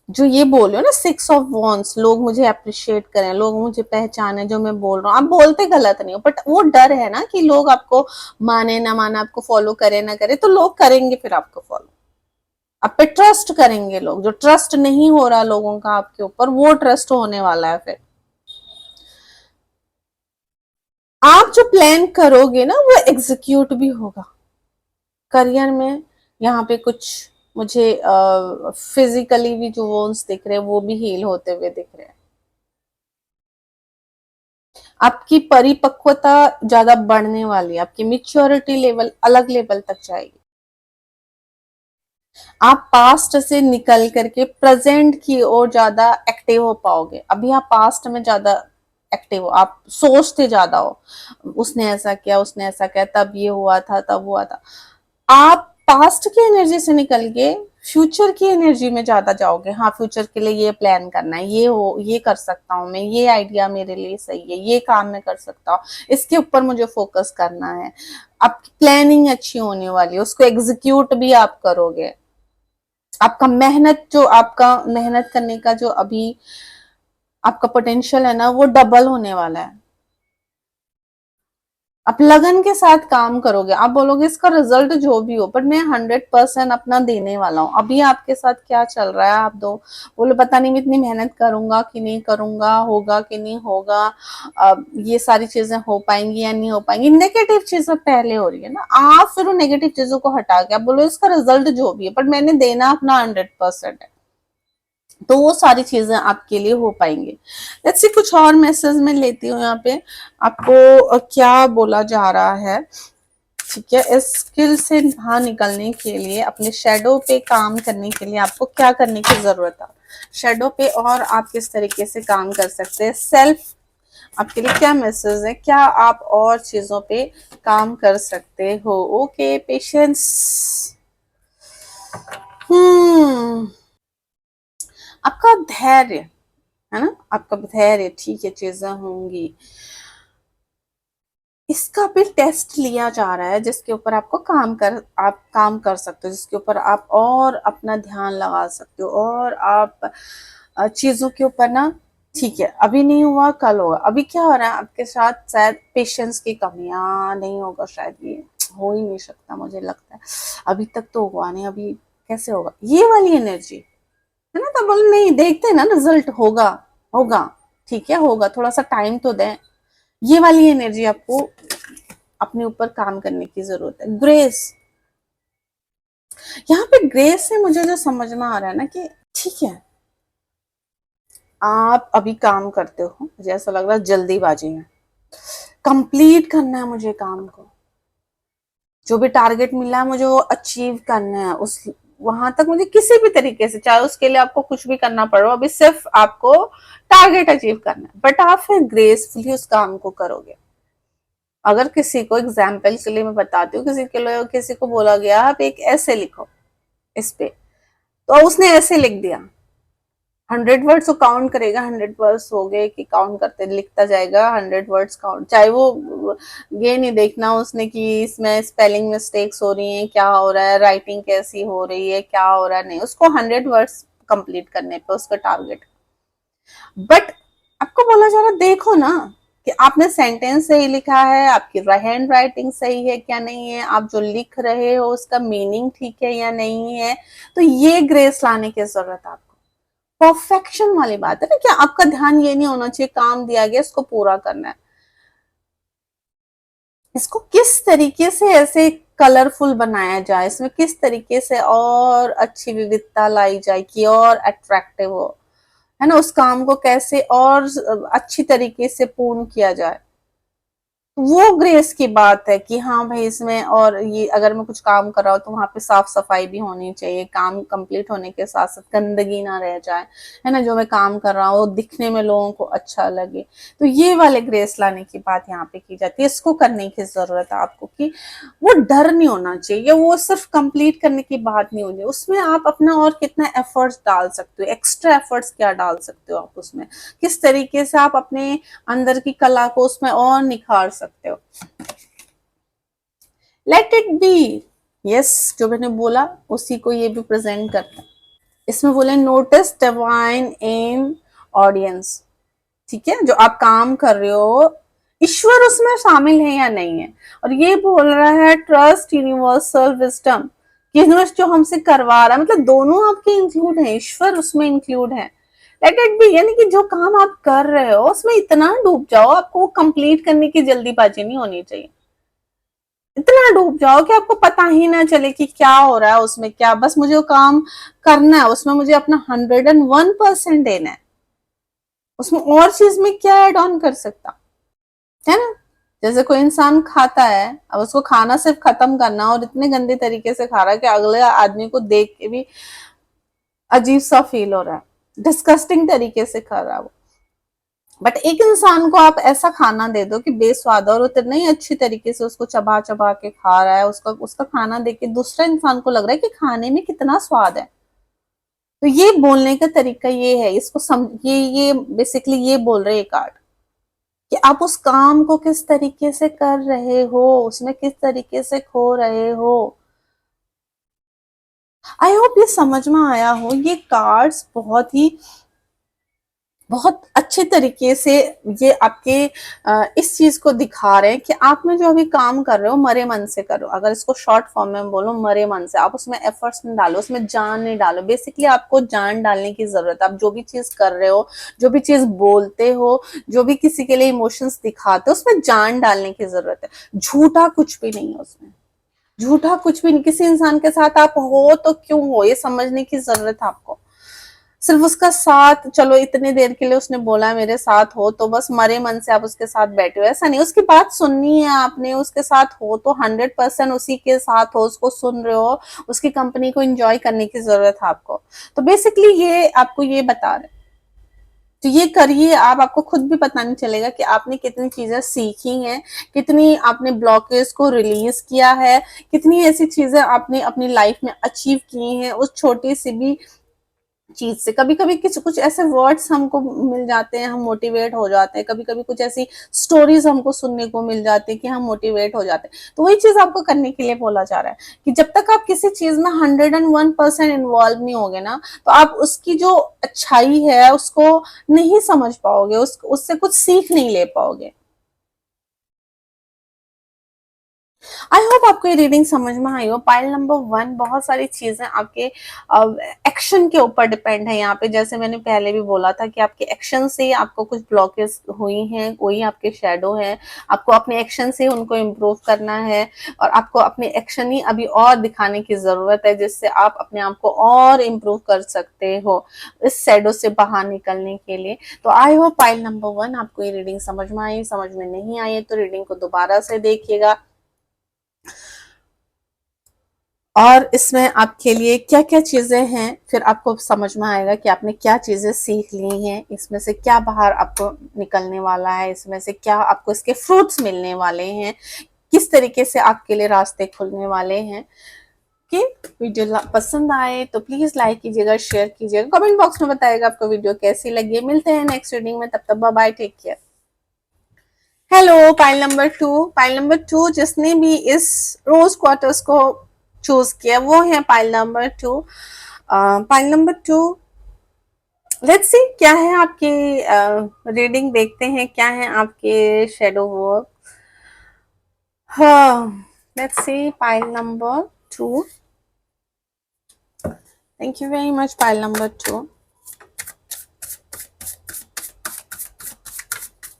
जो ये बोल रहे हो ना, सिक्स ऑफ वॉन्ड्स, लोग मुझे अप्रिशिएट करें, लोग मुझे पहचाने जो मैं बोल रहा हूँ, आप बोलते गलत नहीं हो, बट वो डर है ना कि लोग आपको माने ना माने, आपको फॉलो करे ना करे, तो लोग करेंगे फिर आपको फॉलो, आप पे ट्रस्ट करेंगे लोग, जो ट्रस्ट नहीं हो रहा लोगों का आपके ऊपर वो ट्रस्ट होने वाला है। फिर आप जो प्लान करोगे ना वो एग्जीक्यूट भी होगा करियर में। यहाँ पे कुछ मुझे फिजिकली भी जो वोन्स दिख रहे हैं वो भी हील होते हुए दिख रहे हैं, आपकी परिपक्वता ज्यादा बढ़ने वाली है, आपकी मेच्योरिटी लेवल अलग लेवल तक जाएगी, आप पास्ट से निकल करके प्रेजेंट की ओर ज्यादा एक्टिव हो पाओगे। अभी आप पास्ट में ज्यादा एक्टिव हो, आप सोचते ज्यादा हो, उसने ऐसा किया, उसने ऐसा किया, तब ये हुआ था, तब हुआ था, आप पास्ट की एनर्जी से निकल के फ्यूचर की एनर्जी में ज्यादा जाओगे। हाँ, फ्यूचर के लिए ये प्लान करना है, ये कर सकता हूँ मैं, ये आइडिया मेरे लिए सही है, ये काम मैं कर सकता हूँ, इसके ऊपर मुझे फोकस करना है, आपकी प्लानिंग अच्छी होने वाली है, उसको एग्जीक्यूट भी आप करोगे, आपका मेहनत, जो आपका मेहनत करने का जो अभी आपका पोटेंशियल है ना वो डबल होने वाला है, आप लगन के साथ काम करोगे, आप बोलोगे इसका रिजल्ट जो भी हो पर मैं 100% अपना देने वाला हूँ। अभी आपके साथ क्या चल रहा है, आप दो बोलो पता नहीं मैं इतनी मेहनत करूंगा कि नहीं करूंगा, होगा कि नहीं होगा, ये सारी चीजें हो पाएंगी या नहीं हो पाएंगी, नेगेटिव चीजें पहले हो रही है ना, आप फिर उन नेगेटिव चीजों को हटा के आप बोलो इसका रिजल्ट जो भी है पर मैंने देना अपना 100% है, तो वो सारी चीजें आपके लिए हो पाएंगी। लेट्स सी कुछ और मैसेज में लेती हूँ यहाँ पे आपको क्या बोला जा रहा है। ठीक है, इस स्किल से बाहर निकलने के लिए, अपने शेडो पे काम करने के लिए आपको क्या करने की जरूरत है, शेडो पे और आप किस तरीके से काम कर सकते हैं, सेल्फ आपके लिए क्या मैसेज है, क्या आप और चीजों पे काम कर सकते हो। Okay, patience. आपका धैर्य है ना, आपका धैर्य, ठीक है, चीजें होंगी, इसका भी टेस्ट लिया जा रहा है जिसके ऊपर आप काम कर सकते हो, जिसके ऊपर आप और अपना ध्यान लगा सकते हो और आप चीजों के ऊपर ना, ठीक है अभी नहीं हुआ कल होगा। अभी क्या हो रहा है आपके साथ, शायद पेशेंस की कमियां, नहीं होगा शायद, ये हो ही नहीं सकता मुझे लगता है, अभी तक तो हुआ नहीं, अभी कैसे होगा, ये वाली एनर्जी है ना। तो बोल नहीं, देखते हैं ना रिजल्ट, होगा होगा, ठीक है होगा, थोड़ा सा टाइम तो दें, ये वाली एनर्जी आपको अपने ऊपर काम करने की जरूरत है। ग्रेस, यहाँ पे ग्रेस से मुझे जो समझ में आ रहा है ना कि ठीक है आप अभी काम करते हो, मुझे ऐसा लग रहा है जल्दीबाजी में, कंप्लीट करना है मुझे काम को, जो भी टारगेट मिला है मुझे वो अचीव करना है, उस वहां तक मुझे किसी भी तरीके से, चाहे उसके लिए आपको कुछ भी करना पड़ रहा हो, अभी सिर्फ आपको टारगेट अचीव करना है, बट आप फिर ग्रेसफुली उस काम को करोगे। अगर किसी को, एग्जाम्पल के लिए मैं बताती हूँ, किसी को बोला गया आप एक ऐसे लिखो इस पे, तो उसने ऐसे लिख दिया, 100 वर्ड्स को काउंट करेगा, 100 वर्ड्स हो गए कि काउंट करते लिखता जाएगा, 100 वर्ड्स काउंट, चाहे वो ये नहीं देखना उसने कि इसमें स्पेलिंग मिस्टेक्स हो रही हैं, क्या हो रहा है, राइटिंग कैसी हो रही है, क्या हो रहा है, नहीं, उसको 100 वर्ड्स कंप्लीट करने पे उसका टारगेट। बट आपको बोला जा रहा देखो ना कि आपने सेंटेंस सही लिखा है, आपकी हैंड राइटिंग सही है क्या नहीं है, आप जो लिख रहे हो उसका मीनिंग ठीक है या नहीं है, तो ये ग्रेस लाने की जरूरत है आपको। परफेक्शन वाली बात है ना, कि आपका ध्यान ये नहीं होना चाहिए काम दिया गया इसको पूरा करना है, इसको किस तरीके से ऐसे कलरफुल बनाया जाए, इसमें किस तरीके से और अच्छी विविधता लाई जाए कि और अट्रैक्टिव हो, है ना, उस काम को कैसे और अच्छी तरीके से पूर्ण किया जाए। वो ग्रेस की बात है कि हाँ भाई इसमें, और ये अगर मैं कुछ काम कर रहा हूँ तो वहां पे साफ सफाई भी होनी चाहिए, काम कंप्लीट होने के साथ साथ गंदगी ना रह जाए, है ना, जो मैं काम कर रहा हूँ दिखने में लोगों को अच्छा लगे, तो ये वाले ग्रेस लाने की बात यहाँ पे की जाती है। इसको करने की जरूरत है आपको कि वो डर नहीं होना चाहिए, वो सिर्फ कंप्लीट करने की बात नहीं होनी, उसमें आप अपना और कितना एफर्ट्स डाल सकते हो, एक्स्ट्रा एफर्ट्स क्या डाल सकते हो आप उसमें, किस तरीके से आप अपने अंदर की कला को उसमें और निखार सकते हो। लेट इट बी, यस, जो मैंने बोला उसी को ये भी प्रेजेंट करता है। इसमें बोले नोटिस डिवाइन इन ऑडियंस, ठीक है, जो आप काम कर रहे हो ईश्वर उसमें शामिल है या नहीं है, और ये बोल रहा है ट्रस्ट यूनिवर्सल विजडम, कि यूनिवर्स जो हमसे करवा रहा है, मतलब दोनों आपके इंक्लूड है, ईश्वर उसमें इंक्लूड है। लेट इट बी, यानी कि जो काम आप कर रहे हो उसमें इतना डूब जाओ, आपको कंप्लीट करने की जल्दीबाजी नहीं होनी चाहिए, इतना डूब जाओ कि आपको पता ही ना चले कि क्या हो रहा है उसमें, क्या बस मुझे वो काम करना है, उसमें मुझे अपना 101% देना है, उसमें और चीज में क्या एड ऑन कर सकता, है ना। जैसे कोई इंसान खाता है, अब उसको खाना सिर्फ खत्म करना, और इतने गंदे तरीके से खा रहा है कि अगले आदमी को देख के भी अजीब सा फील हो रहा है, डिस्कस्टिंग तरीके से खा रहा है वो। बट एक इंसान को आप ऐसा खाना दे दो कि बेस्वाद, और उतना ही अच्छी तरीके से उसको चबा चबा के खा रहा है, उसका उसका खाना देख के दूसरा इंसान को लग रहा है कि खाने में कितना स्वाद है। तो ये बोलने का तरीका ये है, इसको ये बेसिकली ये बोल रहे हैं कार्ड, कि आप उस काम को किस तरीके से कर रहे हो, उसमें किस तरीके से खो रहे हो। आई होप ये समझ में आया हो, ये कार्ड्स बहुत ही बहुत अच्छे तरीके से ये आपके इस चीज को दिखा रहे हैं कि आप में जो अभी काम कर रहे हो मरे मन से करो। अगर इसको शॉर्ट फॉर्म में बोलो, मरे मन से। आप उसमें एफर्ट्स नहीं डालो, उसमें जान नहीं डालो। बेसिकली आपको जान डालने की जरूरत है। आप जो भी चीज कर रहे हो, जो भी चीज बोलते हो, जो भी किसी के लिए इमोशंस दिखाते हो, उसमें जान डालने की जरूरत है। झूठा कुछ भी नहीं है उसमें, झूठा कुछ भी नहीं। किसी इंसान के साथ आप हो तो क्यों हो, ये समझने की जरूरत है आपको। सिर्फ उसका साथ, चलो इतनी देर के लिए उसने बोला मेरे साथ हो, तो बस मरे मन से आप उसके साथ बैठे हो, ऐसा नहीं। उसकी बात सुननी है आपने, उसके साथ हो तो 100% उसी के साथ हो, उसको सुन रहे हो, उसकी कंपनी को एंजॉय करने की जरूरत है आपको। तो बेसिकली ये आपको ये बता रहे, तो ये करिए आप। आपको खुद भी पता नहीं चलेगा कि आपने कितनी चीजें सीखी हैं, कितनी आपने ब्लॉकेज को रिलीज किया है, कितनी ऐसी चीजें आपने अपनी लाइफ में अचीव की हैं उस छोटी सी भी चीज से। कभी कभी कुछ कुछ ऐसे वर्ड्स हमको मिल जाते हैं, हम मोटिवेट हो जाते हैं। कभी कभी कुछ ऐसी स्टोरीज हमको सुनने को मिल जाती है कि हम मोटिवेट हो जाते हैं। तो वही चीज आपको करने के लिए बोला जा रहा है कि जब तक आप किसी चीज में 101% इन्वॉल्व नहीं होगे ना, तो आप उसकी जो अच्छाई है उसको नहीं समझ पाओगे, उससे कुछ सीख नहीं ले पाओगे। आई होप आपको ये रीडिंग समझ में आई हो। पाइल नंबर 1 बहुत सारी चीजें आपके एक्शन के ऊपर डिपेंड है यहाँ पे। जैसे मैंने पहले भी बोला था कि आपके एक्शन से आपको कुछ ब्लॉकेज हुई हैं, वही आपके शेडो है। आपको अपने एक्शन से उनको इम्प्रूव करना है, और आपको अपने एक्शन ही अभी और दिखाने की जरूरत है, जिससे आप अपने आप को और इम्प्रूव कर सकते हो इस शेडो से बाहर निकलने के लिए। तो आई होप पाइल नंबर 1 आपको ये रीडिंग समझ में आई। समझ में नहीं आई तो रीडिंग को दोबारा से देखिएगा, और इसमें आपके लिए क्या क्या चीजें हैं फिर आपको समझ में आएगा कि आपने क्या चीजें सीख ली हैं, इसमें से क्या बाहर आपको निकलने वाला है, इसमें से क्या आपको इसके फ्रूट्स मिलने वाले हैं, किस तरीके से आपके लिए रास्ते खुलने वाले हैं। कि वीडियो पसंद आए तो प्लीज लाइक कीजिएगा, शेयर कीजिएगा, कमेंट बॉक्स में बताइएगा आपको वीडियो कैसी लगी। मिलते हैं नेक्स्ट रीडिंग में, तब तक bye bye, take care. Hello pile number 2। Pile number 2 जिसने भी इस रोज क्वार्टर्स को चूज किया वो है pile number 2। Pile number 2, let's see क्या है आपकी रीडिंग। देखते हैं क्या है आपके शेडो वर्क। हाँ, let's see pile number 2। Thank you very much pile number 2।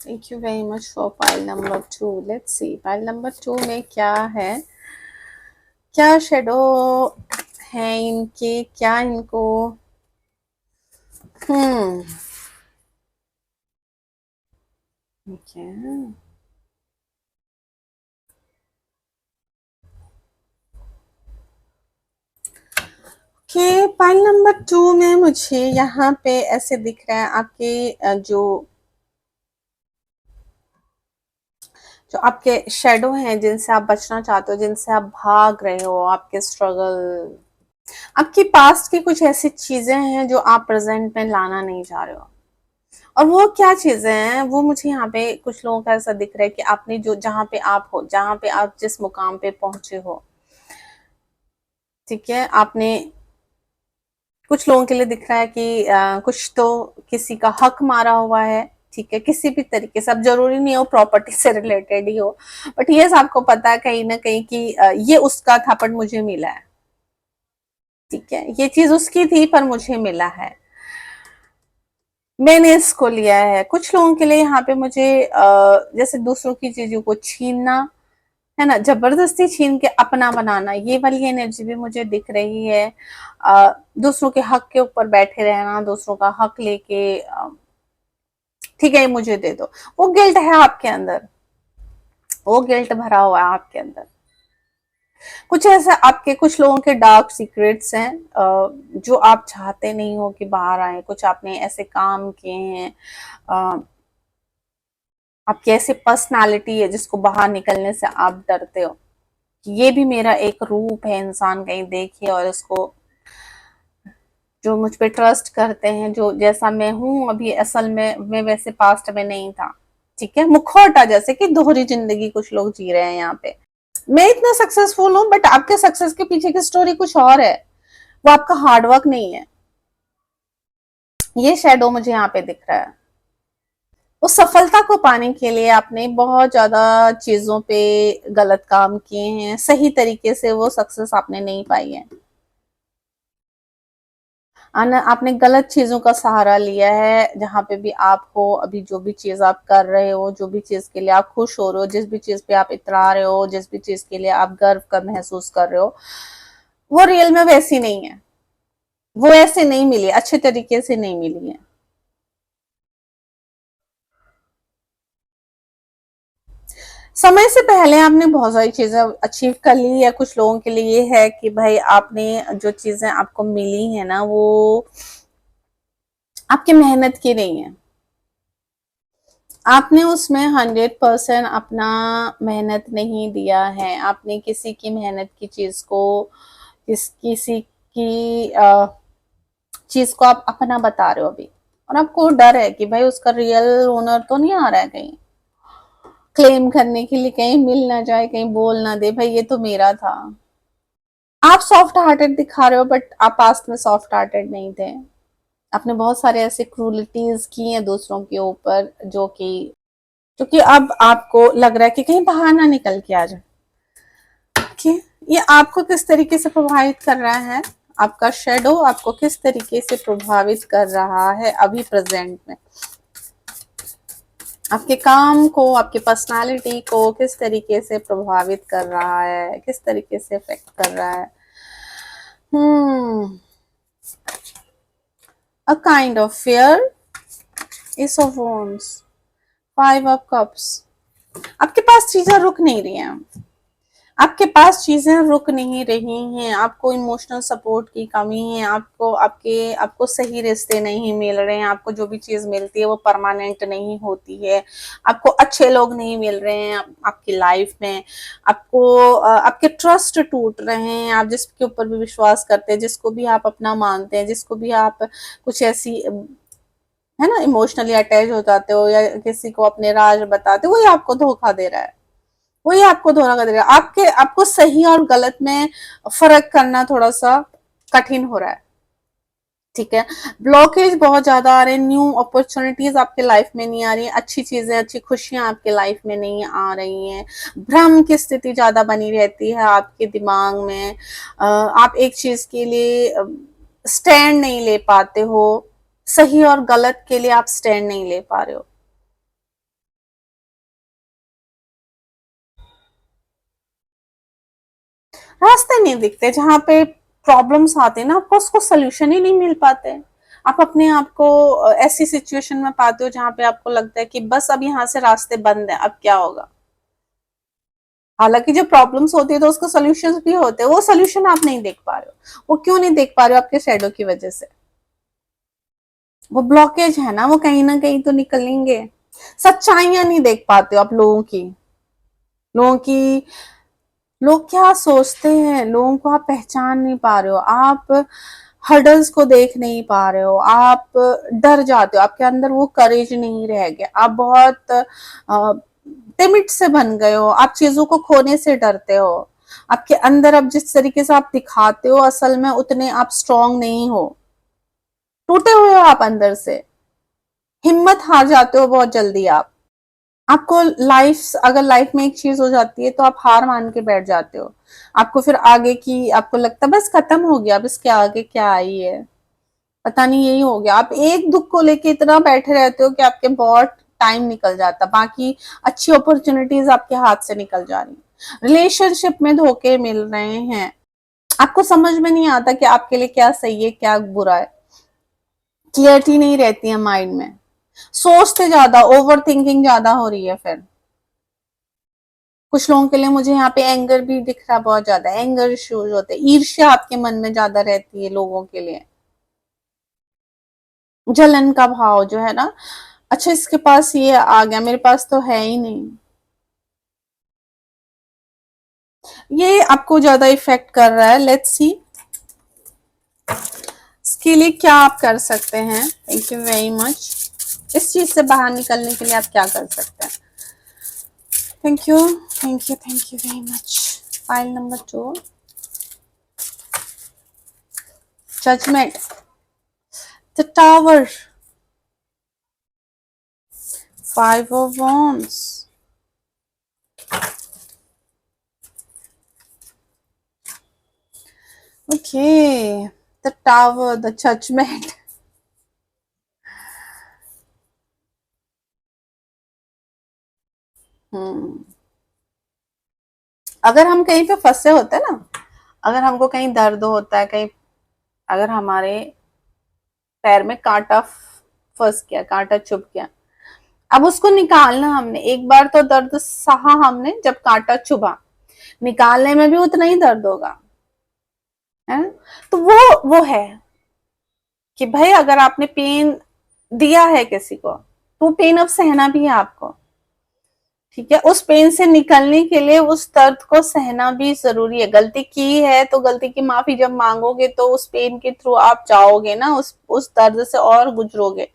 Thank you very much for pile number 2। Let's see pile number 2 में क्या है, क्या शेडो है इनके, क्या इनको हम्म ओके। कि पाइल नंबर 2 में मुझे यहाँ पे ऐसे दिख रहा है आपके जो आपके शेडो हैं जिनसे आप बचना चाहते हो, जिनसे आप भाग रहे हो, आपके स्ट्रगल, आपकी पास्ट की कुछ ऐसी चीजें हैं जो आप प्रेजेंट में लाना नहीं चाह रहे हो। और वो क्या चीजें हैं, वो मुझे यहाँ पे कुछ लोगों का ऐसा दिख रहा है कि आपने जो जहाँ पे आप हो, जहाँ पे आप जिस मुकाम पे पहुंचे हो, ठीक है, आपने कुछ लोगों के लिए दिख रहा है कि कुछ तो किसी का हक मारा हुआ है। ठीक है, किसी भी तरीके से, अब जरूरी नहीं हो प्रॉपर्टी से रिलेटेड ही हो, बट ये आपको पता है कहीं ना कहीं कि ये उसका था पर मुझे मिला है। ठीक है, ये चीज उसकी थी पर मुझे मिला है, मैंने इसको लिया है। कुछ लोगों के लिए यहाँ पे मुझे जैसे दूसरों की चीजों को छीनना है ना, जबरदस्ती छीन के अपना बनाना, ये वाली एनर्जी भी मुझे दिख रही है। दूसरों के हक के ऊपर बैठे रहना, दूसरों का हक लेके ठीक है मुझे दे दो, वो गिल्ट है आपके अंदर, वो गिल्ट भरा हुआ है आपके अंदर। कुछ ऐसा आपके कुछ लोगों के डार्क सीक्रेट्स हैं जो आप चाहते नहीं हो कि बाहर आए। कुछ आपने ऐसे काम किए हैं, आपकी ऐसी पर्सनालिटी है जिसको बाहर निकलने से आप डरते हो कि ये भी मेरा एक रूप है, इंसान कहीं देखिए और इसको, जो मुझ पे ट्रस्ट करते हैं, जो जैसा मैं हूं अभी असल में मैं वैसे पास्ट में नहीं था। ठीक है, मुखौटा जैसे कि दोहरी जिंदगी कुछ लोग जी रहे हैं यहाँ पे। मैं इतना सक्सेसफुल हूं बट आपके सक्सेस के पीछे की स्टोरी कुछ और है, वो आपका हार्डवर्क नहीं है। ये शेडो मुझे यहाँ पे दिख रहा है। उस सफलता को पाने के लिए आपने बहुत ज्यादा चीजों पे गलत काम किए हैं, सही तरीके से वो सक्सेस आपने नहीं पाई है। आपने गलत चीजों का सहारा लिया है। जहां पे भी आप हो अभी, जो भी चीज आप कर रहे हो, जो भी चीज के लिए आप खुश हो रहे हो, जिस भी चीज पे आप इतरा रहे हो, जिस भी चीज के लिए आप गर्व का महसूस कर रहे हो, वो रियल में वैसी नहीं है। वो ऐसे नहीं मिली, अच्छे तरीके से नहीं मिली है। समय से पहले आपने बहुत सारी चीजें अचीव कर ली, या कुछ लोगों के लिए ये है कि भाई आपने जो चीजें आपको मिली है ना, वो आपकी मेहनत की नहीं है। आपने उसमें 100% अपना मेहनत नहीं दिया है। आपने किसी की मेहनत की चीज को, किसी की चीज को आप अपना बता रहे हो अभी, और आपको डर है कि भाई उसका रियल ओनर तो नहीं आ रहा है कहीं क्लेम करने के लिए, कहीं मिल ना जाए, कहीं बोल ना दे भाई ये तो मेरा था। आप सॉफ्ट हार्टेड दिखा रहे हो, बट आप पास्ट में सॉफ्ट हार्टेड नहीं थे। आपने बहुत सारे ऐसे क्रूलिटीज की हैं दूसरों के ऊपर, जो कि अब आपको लग रहा है कि कहीं बाहर ना निकल के आ जाए। कि ये आपको किस तरीके से प्रभावित कर रहा है, आपका शेडो आपको किस तरीके से प्रभावित कर रहा है अभी प्रेजेंट में, आपके काम को, आपकी पर्सनालिटी को किस तरीके से प्रभावित कर रहा है, किस तरीके से इफेक्ट कर रहा है। Hmm a kind of fear, ace of wands, 5 of cups. आपके पास चीजें रुक नहीं रही हैं, आपके पास चीजें रुक नहीं रही हैं। आपको इमोशनल सपोर्ट की कमी है, आपको सही रिश्ते नहीं मिल रहे हैं, आपको जो भी चीज मिलती है वो परमानेंट नहीं होती है, आपको अच्छे लोग नहीं मिल रहे हैं आपकी लाइफ में, आपके ट्रस्ट टूट रहे हैं। आप जिसके ऊपर भी विश्वास करते हैं, जिसको भी आप अपना मानते हैं, जिसको भी आप कुछ ऐसी है ना इमोशनली अटैच हो जाते हो, या किसी को अपने राज बताते हो, वही आपको धोखा दे रहा है। वही आपको धोखा दे रहा है। आपको सही और गलत में फर्क करना थोड़ा सा कठिन हो रहा है। ठीक है, ब्लॉकेज बहुत ज्यादा आ रहे हैं, न्यू अपॉर्चुनिटीज आपके लाइफ में नहीं आ रही है, अच्छी चीजें, अच्छी खुशियां आपके लाइफ में नहीं आ रही हैं। भ्रम की स्थिति ज्यादा बनी रहती है आपके दिमाग में। आप एक चीज के लिए स्टैंड नहीं ले पाते हो, सही और गलत के लिए आप स्टैंड नहीं ले पा रहे हो। रास्ते नहीं दिखते, जहाँ पे प्रॉब्लम्स आते हैं ना, आपको उसको सोल्यूशन ही नहीं मिल पाते। आप अपने आप को ऐसी सिचुएशन में पाते हो जहाँ पे आपको लगता है कि बस अब यहाँ से रास्ते बंद है, अब क्या होगा। हालांकि जो प्रॉब्लम्स होती है तो उसको सोल्यूशन भी होते हैं, वो सोल्यूशन आप नहीं देख पा रहे हो। वो क्यों नहीं देख पा रहे हो? आपके शेडो की वजह से। वो ब्लॉकेज है ना, वो कहीं ना कहीं तो निकलेंगे। सच्चाइयां नहीं देख पाते हो आप लोगों की। लोग क्या सोचते हैं, लोगों को आप पहचान नहीं पा रहे हो। आप हर्डल्स को देख नहीं पा रहे हो, आप डर जाते हो, आपके अंदर वो करेज नहीं रह गया, आप बहुत टिमिड से बन गए हो, आप चीजों को खोने से डरते हो। आपके अंदर अब जिस तरीके से आप दिखाते हो, असल में उतने आप स्ट्रांग नहीं हो, टूटे हुए हो आप अंदर से। हिम्मत हार जाते हो बहुत जल्दी आप। आपको अगर लाइफ में एक चीज हो जाती है तो आप हार मान के बैठ जाते हो। आपको फिर आगे की आपको लगता है बस खत्म हो गया, अब इसके आगे क्या आई है, पता नहीं, यही हो गया। आप एक दुख को लेके इतना बैठे रहते हो कि आपके बहुत टाइम निकल जाता, बाकी अच्छी अपॉर्चुनिटीज आपके हाथ से निकल जा रही। रिलेशनशिप में धोखे मिल रहे हैं, आपको समझ में नहीं आता कि आपके लिए क्या सही है क्या बुरा है। क्लियरिटी नहीं रहती है माइंड में, सोचते ज्यादा, ओवर थिंकिंग ज्यादा हो रही है। फिर कुछ लोगों के लिए मुझे यहाँ पे एंगर भी दिख रहा, बहुत ज्यादा एंगर इश्यूज होते हैं, ईर्ष्या आपके मन में ज्यादा रहती है लोगों के लिए, जलन का भाव जो है ना। अच्छा, इसके पास ये आ गया, मेरे पास तो है ही नहीं। ये आपको ज्यादा इफेक्ट कर रहा है। लेट्स सी इसके लिए क्या आप कर सकते हैं। Thank you very much. इस चीज से बाहर निकलने के लिए आप क्या कर सकते हैं? Thank you, thank you, thank you very much. File number 2, judgement, the tower, Five of Wands. Okay, the Tower, the Judgment. Hmm, अगर हम कहीं पे फंसे होते हैं ना, अगर हमको कहीं दर्द होता है, कहीं अगर हमारे पैर में कांटा फंस गया, कांटा चुभ गया, अब उसको निकालना हमने, एक बार तो दर्द सहा हमने जब कांटा चुभा, निकालने में भी उतना ही दर्द होगा, है। तो वो है कि भाई अगर आपने पेन दिया है किसी को, तो पेन अब सहना भी है आपको, ठीक है। उस पेन से निकलने के लिए उस दर्द को सहना भी जरूरी है। गलती की है तो गलती की माफी जब मांगोगे तो उस पेन के थ्रू आप जाओगे ना, उस दर्द से और गुजरोगे।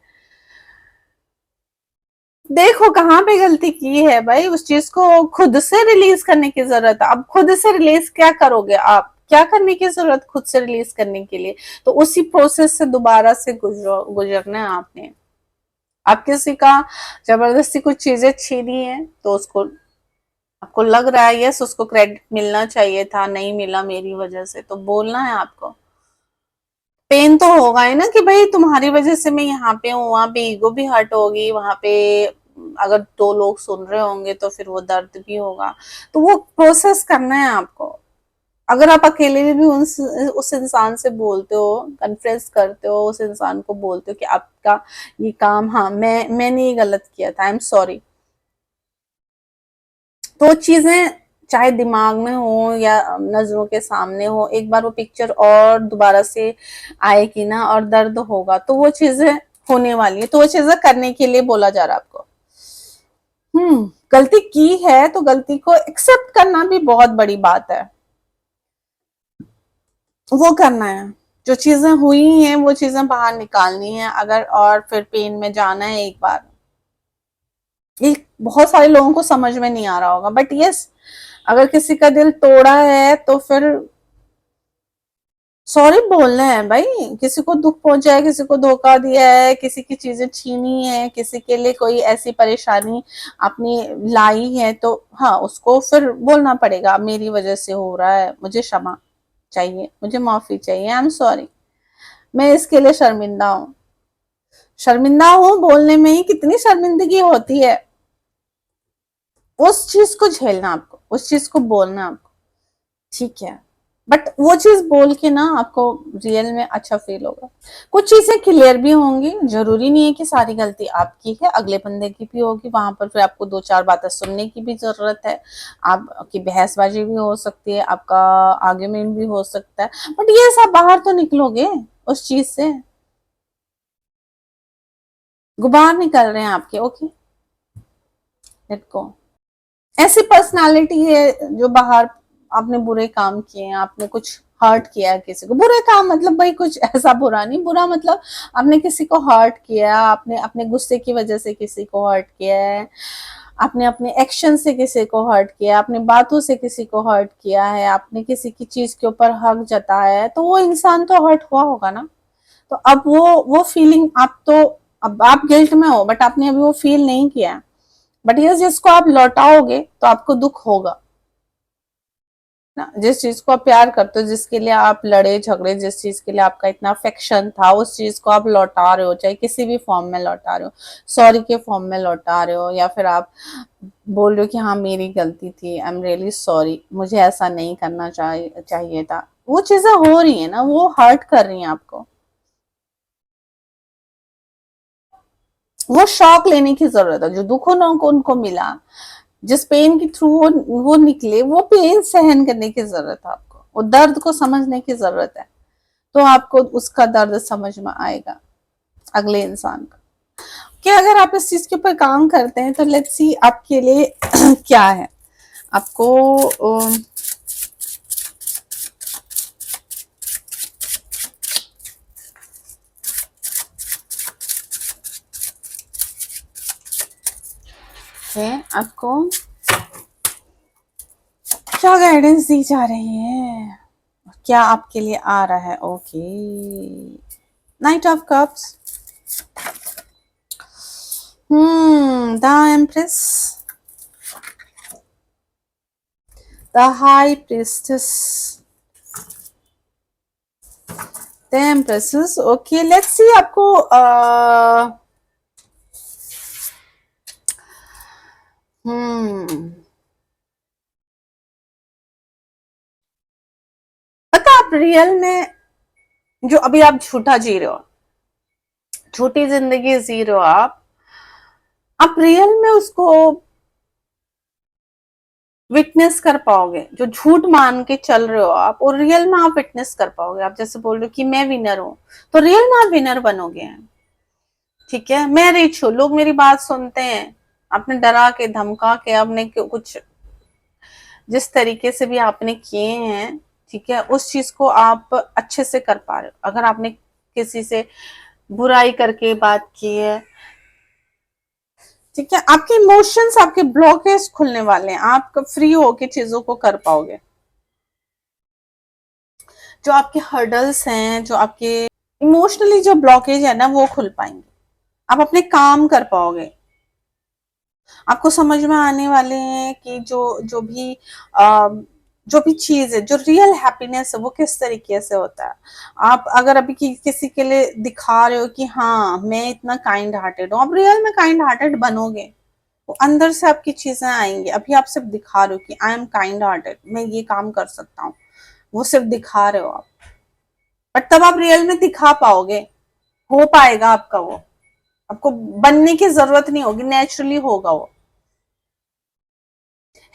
देखो कहाँ पे गलती की है भाई, उस चीज को खुद से रिलीज करने की जरूरत है। अब खुद से रिलीज क्या करोगे आप, क्या करने की जरूरत खुद से रिलीज करने के लिए, तो उसी प्रोसेस से दोबारा से गुजरना है आपने। आप किसी का जबरदस्ती कुछ चीजें छीनी है तो उसको, आपको लग रहा है यस उसको क्रेडिट मिलना चाहिए था, नहीं मिला मेरी वजह से, तो बोलना है आपको। पेन तो होगा ही ना कि भाई तुम्हारी वजह से मैं यहाँ पे हूँ, वहां पे ईगो भी हर्ट होगी, वहां पे अगर दो लोग सुन रहे होंगे तो फिर वो दर्द भी होगा। तो वो प्रोसेस करना है आपको। अगर आप अकेले में भी उस इंसान से बोलते हो, कन्फ्रेस करते हो, उस इंसान को बोलते हो कि आपका ये काम, हाँ मैंने ये गलत किया था, आई एम सॉरी, तो चीजें चाहे दिमाग में हो या नजरों के सामने हो, एक बार वो पिक्चर और दोबारा से आएगी ना और दर्द होगा, तो वो चीजें होने वाली है, तो वो चीजें करने के लिए बोला जा रहा है आपको। गलती की है तो गलती को एक्सेप्ट करना भी बहुत बड़ी बात है, वो करना है। जो चीजें हुई हैं वो चीजें बाहर निकालनी है, अगर और फिर पेन में जाना है एक बार। ये बहुत सारे लोगों को समझ में नहीं आ रहा होगा, बट यस, अगर किसी का दिल तोड़ा है तो फिर सॉरी बोलना है भाई। किसी को दुख पहुंचा है, किसी को धोखा दिया है, किसी की चीजें छीनी है, किसी के लिए कोई ऐसी परेशानी आपने लाई है, तो हाँ उसको फिर बोलना पड़ेगा मेरी वजह से हो रहा है, मुझे क्षमा चाहिए, मुझे माफी चाहिए, आई एम सॉरी, मैं इसके लिए शर्मिंदा हूँ। शर्मिंदा हूँ बोलने में ही कितनी शर्मिंदगी होती है, उस चीज को झेलना आपको, उस चीज को बोलना आपको, ठीक है। बट वो चीज बोल के ना आपको रियल में अच्छा फील होगा। कुछ चीजें क्लियर भी होंगी, जरूरी नहीं है कि सारी गलती आपकी है, अगले बंदे की भी होगी, वहां पर फिर आपको दो चार बातें सुनने की भी जरूरत है, आपकी बहसबाजी भी हो सकती है, आपका आर्ग्यूमेंट भी हो सकता है, बट ये सब बाहर तो निकलोगे उस चीज से, गुबार निकल रहे हैं आपके, ओके, लेट गो। ऐसी पर्सनालिटी है जो बाहर आपने बुरे काम किए हैं, आपने कुछ हर्ट किया है किसी को, बुरे काम मतलब भाई कुछ ऐसा बुरा नहीं, बुरा मतलब आपने किसी को हर्ट किया, आपने अपने गुस्से की वजह से किसी को हर्ट किया है, आपने अपने एक्शन से किसी को हर्ट किया, अपने बातों से किसी को हर्ट किया है, आपने किसी की चीज के ऊपर हक जताया है, तो वो इंसान तो हर्ट हुआ होगा ना। तो अब वो फीलिंग आप तो, अब आप गिल्ट में हो बट आपने अभी वो फील नहीं किया, बट ये जिसको आप लौटाओगे तो आपको दुख होगा ना। जिस चीज को आप प्यार करते हो, जिसके लिए आप लड़े झगड़े, जिस चीज के लिए आपका इतना अफेक्शन था, उस चीज को आप लौटा रहे हो, चाहे किसी भी फॉर्म में लौटा रहे हो, सॉरी के फॉर्म में लौटा रहे हो, या फिर आप बोल रहे हो कि हाँ मेरी गलती थी, आई एम रियली सॉरी, मुझे ऐसा नहीं करना चाहिए था, वो चीजें हो रही है ना, वो हर्ट कर रही हैं आपको। वो शॉक लेने की जरूरत है, जो दुख उनको मिला, जिस पेन के थ्रू वो निकले, वो पेन सहन करने की जरूरत है आपको, वो दर्द को समझने की जरूरत है, तो आपको उसका दर्द समझ में आएगा अगले इंसान का। कि अगर आप इस चीज के ऊपर काम करते हैं तो लेट्स सी आपके लिए क्या है। आपको है, आपको क्या गाइडेंस दी जा रही है, क्या आपके लिए आ रहा है, okay, night of cups. The empress, the high priestess, the एम्प्रेसेस। Okay, let's see आपको पता आप रियल में जो अभी आप झूठा जी रहे हो, झूठी जिंदगी जी रहे हो आप रियल में उसको विटनेस कर पाओगे। जो झूठ मान के चल रहे हो आप, और रियल में आप विटनेस कर पाओगे। आप जैसे बोल रहे हो कि मैं विनर हूं, तो रियल में आप विनर बनोगे। ठीक है, मैं रिच हूँ, लोग मेरी बात सुनते हैं। आपने डरा के धमका के आपने कुछ जिस तरीके से भी आपने किए हैं, ठीक है, उस चीज को आप अच्छे से कर पा रहे हो। अगर आपने किसी से बुराई करके बात की है, ठीक है, आपके इमोशंस, आपके ब्लॉकेज खुलने वाले हैं। आप फ्री होके चीजों को कर पाओगे। जो आपके हर्डल्स हैं, जो आपके इमोशनली जो ब्लॉकेज है ना, वो खुल पाएंगे। आप अपने काम कर पाओगे। आपको समझ में आने वाले हैं कि जो भी जो भी चीज है, जो रियल हैप्पीनेस है, वो किस तरीके से होता है। आप अगर अभी किसी के लिए दिखा रहे हो कि हाँ मैं इतना काइंड हार्टेड हूँ, आप रियल में काइंड हार्टेड बनोगे। वो अंदर से आपकी चीजें आएंगी। अभी आप सिर्फ दिखा रहे हो कि आई एम काइंड हार्टेड, मैं ये काम कर सकता हूँ, वो सिर्फ दिखा रहे हो आप। बट तब आप रियल में दिखा पाओगे, हो पाएगा आपका वो। आपको बनने की जरूरत नहीं होगी, नेचुरली होगा वो।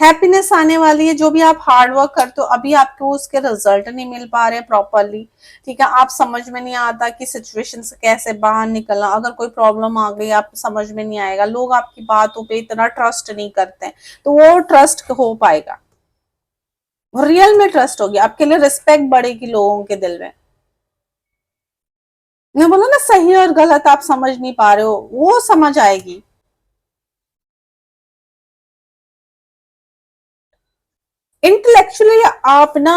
हैप्पीनेस आने वाली है। जो भी आप हार्ड वर्क करते हो, अभी आपको उसके रिजल्ट नहीं मिल पा रहे प्रॉपरली, ठीक है, आप समझ में नहीं आता कि सिचुएशन से कैसे बाहर निकलना। अगर कोई प्रॉब्लम आ गई, आप समझ में नहीं आएगा, लोग आपकी बातों पे इतना ट्रस्ट नहीं करते हैं, तो वो ट्रस्ट हो पाएगा, रियल में ट्रस्ट होगी, आपके लिए रिस्पेक्ट बढ़ेगी लोगों के दिल में। मैं बोला ना, सही और गलत आप समझ नहीं पा रहे हो, वो समझ आएगी। इंटेलेक्चुअली आप ना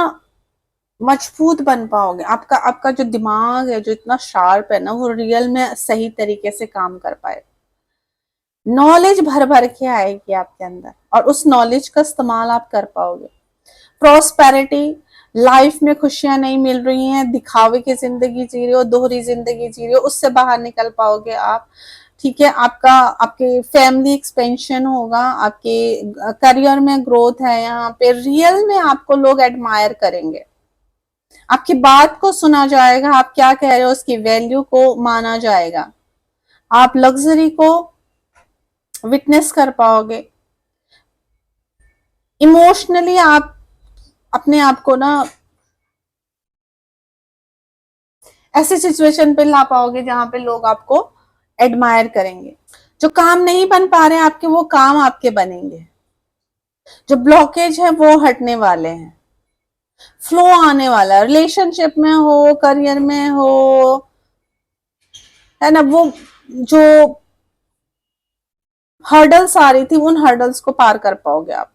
मजबूत बन पाओगे। आपका आपका जो दिमाग है, जो इतना शार्प है ना, वो रियल में सही तरीके से काम कर पाए। नॉलेज भर भर के आएगी आपके अंदर, और उस नॉलेज का इस्तेमाल आप कर पाओगे। प्रॉस्पेरिटी, लाइफ में खुशियां नहीं मिल रही हैं, दिखावे की जिंदगी जी रहे हो, दोहरी जिंदगी जी रहे हो, उससे बाहर निकल पाओगे आप। ठीक है, आपका आपके फैमिली एक्सपेंशन होगा, आपके करियर में ग्रोथ है, यहाँ पे रियल में आपको लोग एडमायर करेंगे, आपकी बात को सुना जाएगा, आप क्या कह रहे हो उसकी वैल्यू को माना जाएगा, आप लग्जरी को विटनेस कर पाओगे। इमोशनली आप अपने आप को ना ऐसे सिचुएशन पे ला पाओगे जहां पे लोग आपको एडमायर करेंगे। जो काम नहीं बन पा रहे हैं आपके, वो काम आपके बनेंगे। जो ब्लॉकेज है वो हटने वाले हैं। फ्लो आने वाला है, रिलेशनशिप में हो, करियर में हो, है ना, वो जो हर्डल्स आ रही थी, उन हर्डल्स को पार कर पाओगे आप।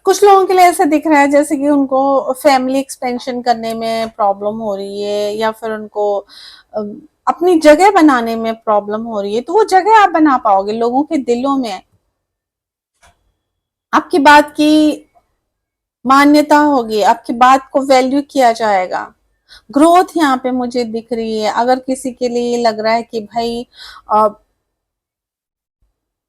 कुछ लोगों के लिए ऐसा दिख रहा है जैसे कि उनको फैमिली एक्सपेंशन करने में प्रॉब्लम हो रही है, या फिर उनको अपनी जगह बनाने में प्रॉब्लम हो रही है, तो वो जगह आप बना पाओगे लोगों के दिलों में। आपकी बात की मान्यता होगी, आपकी बात को वैल्यू किया जाएगा। ग्रोथ यहाँ पे मुझे दिख रही है। अगर किसी के लिए लग रहा है कि भाई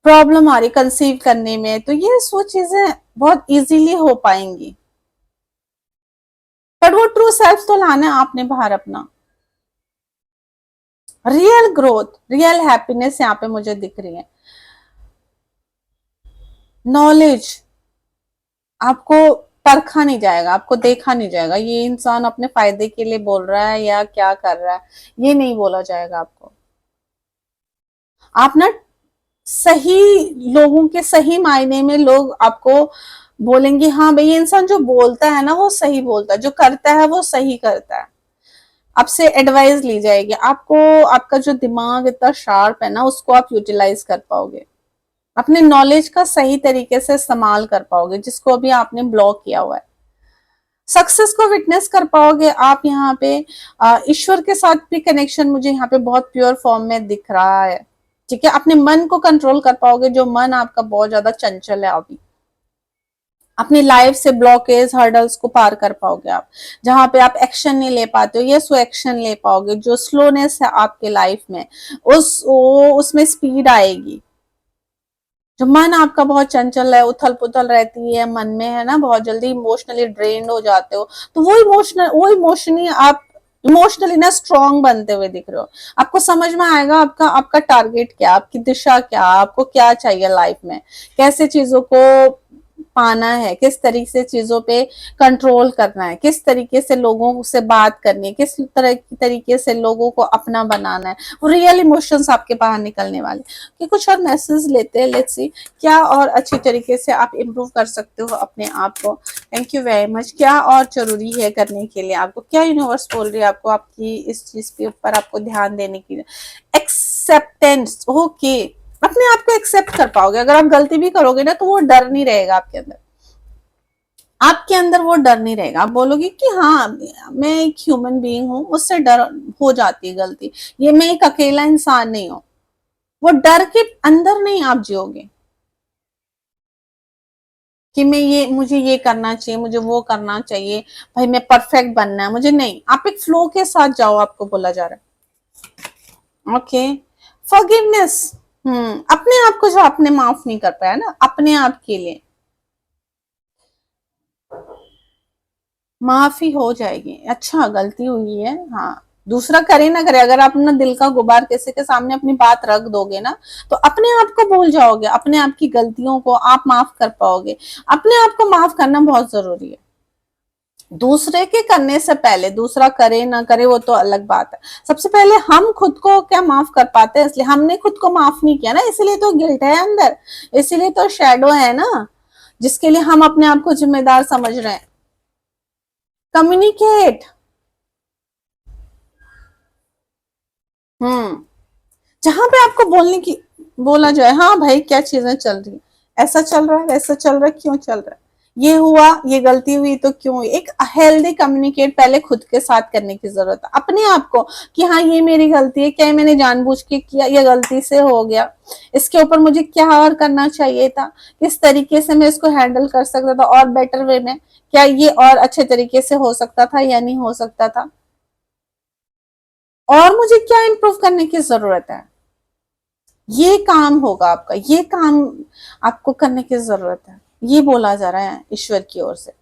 प्रॉब्लम आ रही कंसीव करने में, तो ये सो चीजें बहुत इजीली हो पाएंगी। पर वो ट्रू सेल्फ तो लाना है आपने बाहर अपना। रियल ग्रोथ, रियल हैप्पीनेस यहाँ पे मुझे दिख रही है। नॉलेज, आपको परखा नहीं जाएगा, आपको देखा नहीं जाएगा ये इंसान अपने फायदे के लिए बोल रहा है या क्या कर रहा है, ये नहीं बोला जाएगा आपको। आप ना सही लोगों के सही मायने में लोग आपको बोलेंगे, हाँ भाई ये इंसान जो बोलता है ना वो सही बोलता है, जो करता है वो सही करता है। आपसे एडवाइस ली जाएगी। आपको आपका जो दिमाग इतना शार्प है ना, उसको आप यूटिलाइज कर पाओगे, अपने नॉलेज का सही तरीके से इस्तेमाल कर पाओगे, जिसको अभी आपने ब्लॉक किया हुआ है। सक्सेस को विटनेस कर पाओगे आप यहाँ पे। ईश्वर के साथ भी कनेक्शन मुझे यहाँ पे बहुत प्योर फॉर्म में दिख रहा है। ठीक है। अपने मन को कंट्रोल कर पाओगे, जो मन आपका बहुत ज्यादा चंचल है अभी। अपनी लाइफ से ब्लॉकेज हर्डल्स को पार कर पाओगे आप। जहां पे आप एक्शन नहीं ले पाते हो, यस वो एक्शन ले पाओगे। जो स्लोनेस है आपके लाइफ में, उसमें स्पीड आएगी। जो मन आपका बहुत चंचल है, उथल पुथल रहती है मन में, है ना, बहुत जल्दी इमोशनली ड्रेन्ड हो जाते हो, तो वो इमोशनली आप इमोशनली ना स्ट्रांग बनते हुए दिख रहे हो। आपको समझ में आएगा आपका आपका टारगेट क्या, आपकी दिशा क्या, आपको क्या चाहिए लाइफ में, कैसे चीजों को पाना है, किस तरीके से चीजों पे कंट्रोल करना है, किस तरीके से लोगों से बात करनी है, किस तरीके से लोगों को अपना बनाना है। वो रियल इमोशंस आपके बाहर निकलने वाले। कि कुछ और मैसेज लेते हैं, लेट्स सी क्या और अच्छी तरीके से आप इम्प्रूव कर सकते हो अपने आप को। Thank you very much. क्या और जरूरी है करने के लिए आपको, क्या यूनिवर्स बोल रही है आपको आपकी इस चीज के ऊपर आपको ध्यान देने की। Acceptance, okay. अपने आप को एक्सेप्ट कर पाओगे। अगर आप गलती भी करोगे ना तो वो डर नहीं रहेगा आपके अंदर। आपके अंदर वो डर नहीं रहेगा। आप बोलोगे कि हाँ, मैं एक ह्यूमन बीइंग हूं, मुझसे डर हो जाती है गलती, ये मैं एक अकेला इंसान नहीं हूं। वो डर के अंदर नहीं आप जियोगे कि मुझे ये करना चाहिए, मुझे वो करना चाहिए, भाई मैं परफेक्ट बनना है मुझे, नहीं। आप एक फ्लो के साथ जाओ, आपको बोला जा रहा है। Okay, forgiveness. अपने आप को जो आपने माफ नहीं कर पाया ना, अपने आप के लिए माफी हो जाएगी। अच्छा, गलती हुई है, हाँ, दूसरा करे ना करे, अगर आप अपना दिल का गुबार किसी के सामने अपनी बात रख दोगे ना, तो अपने आप को भूल जाओगे, अपने आप की गलतियों को आप माफ कर पाओगे। अपने आप को माफ करना बहुत जरूरी है। दूसरे के करने से पहले, दूसरा करे ना करे वो तो अलग बात है, सबसे पहले हम खुद को क्या माफ कर पाते हैं। इसलिए हमने खुद को माफ नहीं किया ना, इसलिए तो गिल्ट है अंदर, इसीलिए तो शैडो है ना, जिसके लिए हम अपने आप को जिम्मेदार समझ रहे हैं। कम्युनिकेट। हम्म जहां पे आपको बोलने की बोला जाए, हाँ भाई क्या चीजें चल रही है, ऐसा चल रहा है, वैसा चल रहा है, क्यों चल रहा है, ये हुआ, ये गलती हुई तो क्यों हुई। एक हेल्दी कम्युनिकेट पहले खुद के साथ करने की जरूरत है, अपने आप को, कि हाँ ये मेरी गलती है, क्या मैंने जानबूझ के किया, ये गलती से हो गया, इसके ऊपर मुझे क्या और करना चाहिए था, किस तरीके से मैं इसको हैंडल कर सकता था और बेटर वे में, क्या ये और अच्छे तरीके से हो सकता था या नहीं हो सकता था, और मुझे क्या इंप्रूव करने की जरूरत है। ये काम होगा आपका, ये काम आपको करने की जरूरत है, ये बोला जा रहा है ईश्वर की ओर से।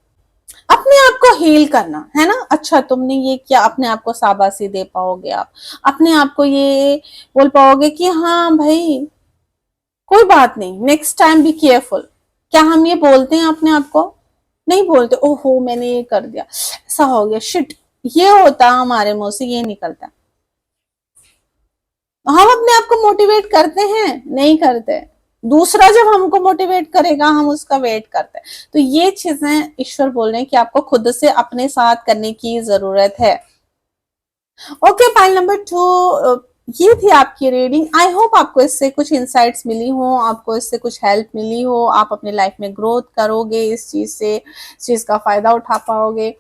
अपने आप को हील करना है ना। अच्छा, तुमने ये किया, अपने आप को शाबाशी दे पाओगे आप, अपने आप को ये बोल पाओगे कि हाँ भाई कोई बात नहीं, नेक्स्ट टाइम बी केयरफुल। क्या हम ये बोलते हैं अपने आप को? नहीं बोलते। ओहो मैंने ये कर दिया, ऐसा हो गया, शिट, ये होता हमारे मुंह से, ये निकलता है। हम अपने आप को मोटिवेट करते हैं? नहीं करते। दूसरा जब हमको मोटिवेट करेगा हम उसका वेट करते हैं। तो ये चीजें ईश्वर बोल रहे हैं कि आपको खुद से अपने साथ करने की जरूरत है। ओके, पाइल नंबर 2, ये थी आपकी रीडिंग। आई होप आपको इससे कुछ इंसाइट्स मिली हो, आपको इससे कुछ हेल्प मिली हो, आप अपनी लाइफ में ग्रोथ करोगे, इस चीज से, इस चीज का फायदा उठा पाओगे।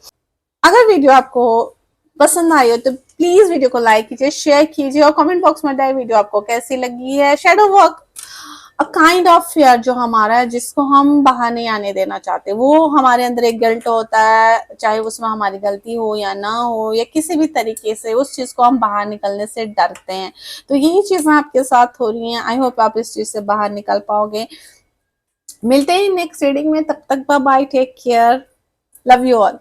अगर वीडियो आपको पसंद आई हो तो प्लीज वीडियो को लाइक कीजिए, शेयर कीजिए और कमेंट बॉक्स में बताइए वीडियो आपको कैसी लगी है। Shadow work a kind of fair जो हमारा है, जिसको हम बाहर नहीं आने देना चाहते, वो हमारे अंदर एक गिल्ट होता है, चाहे उसमें हमारी गलती हो या ना हो, या किसी भी तरीके से उस चीज को हम बाहर निकलने से डरते हैं। तो यही चीजें आपके साथ हो रही हैं। आई होप आप इस चीज से बाहर निकल पाओगे। मिलते हैं नेक्स्ट रीडिंग में, तब तक bye bye, take care, love you all.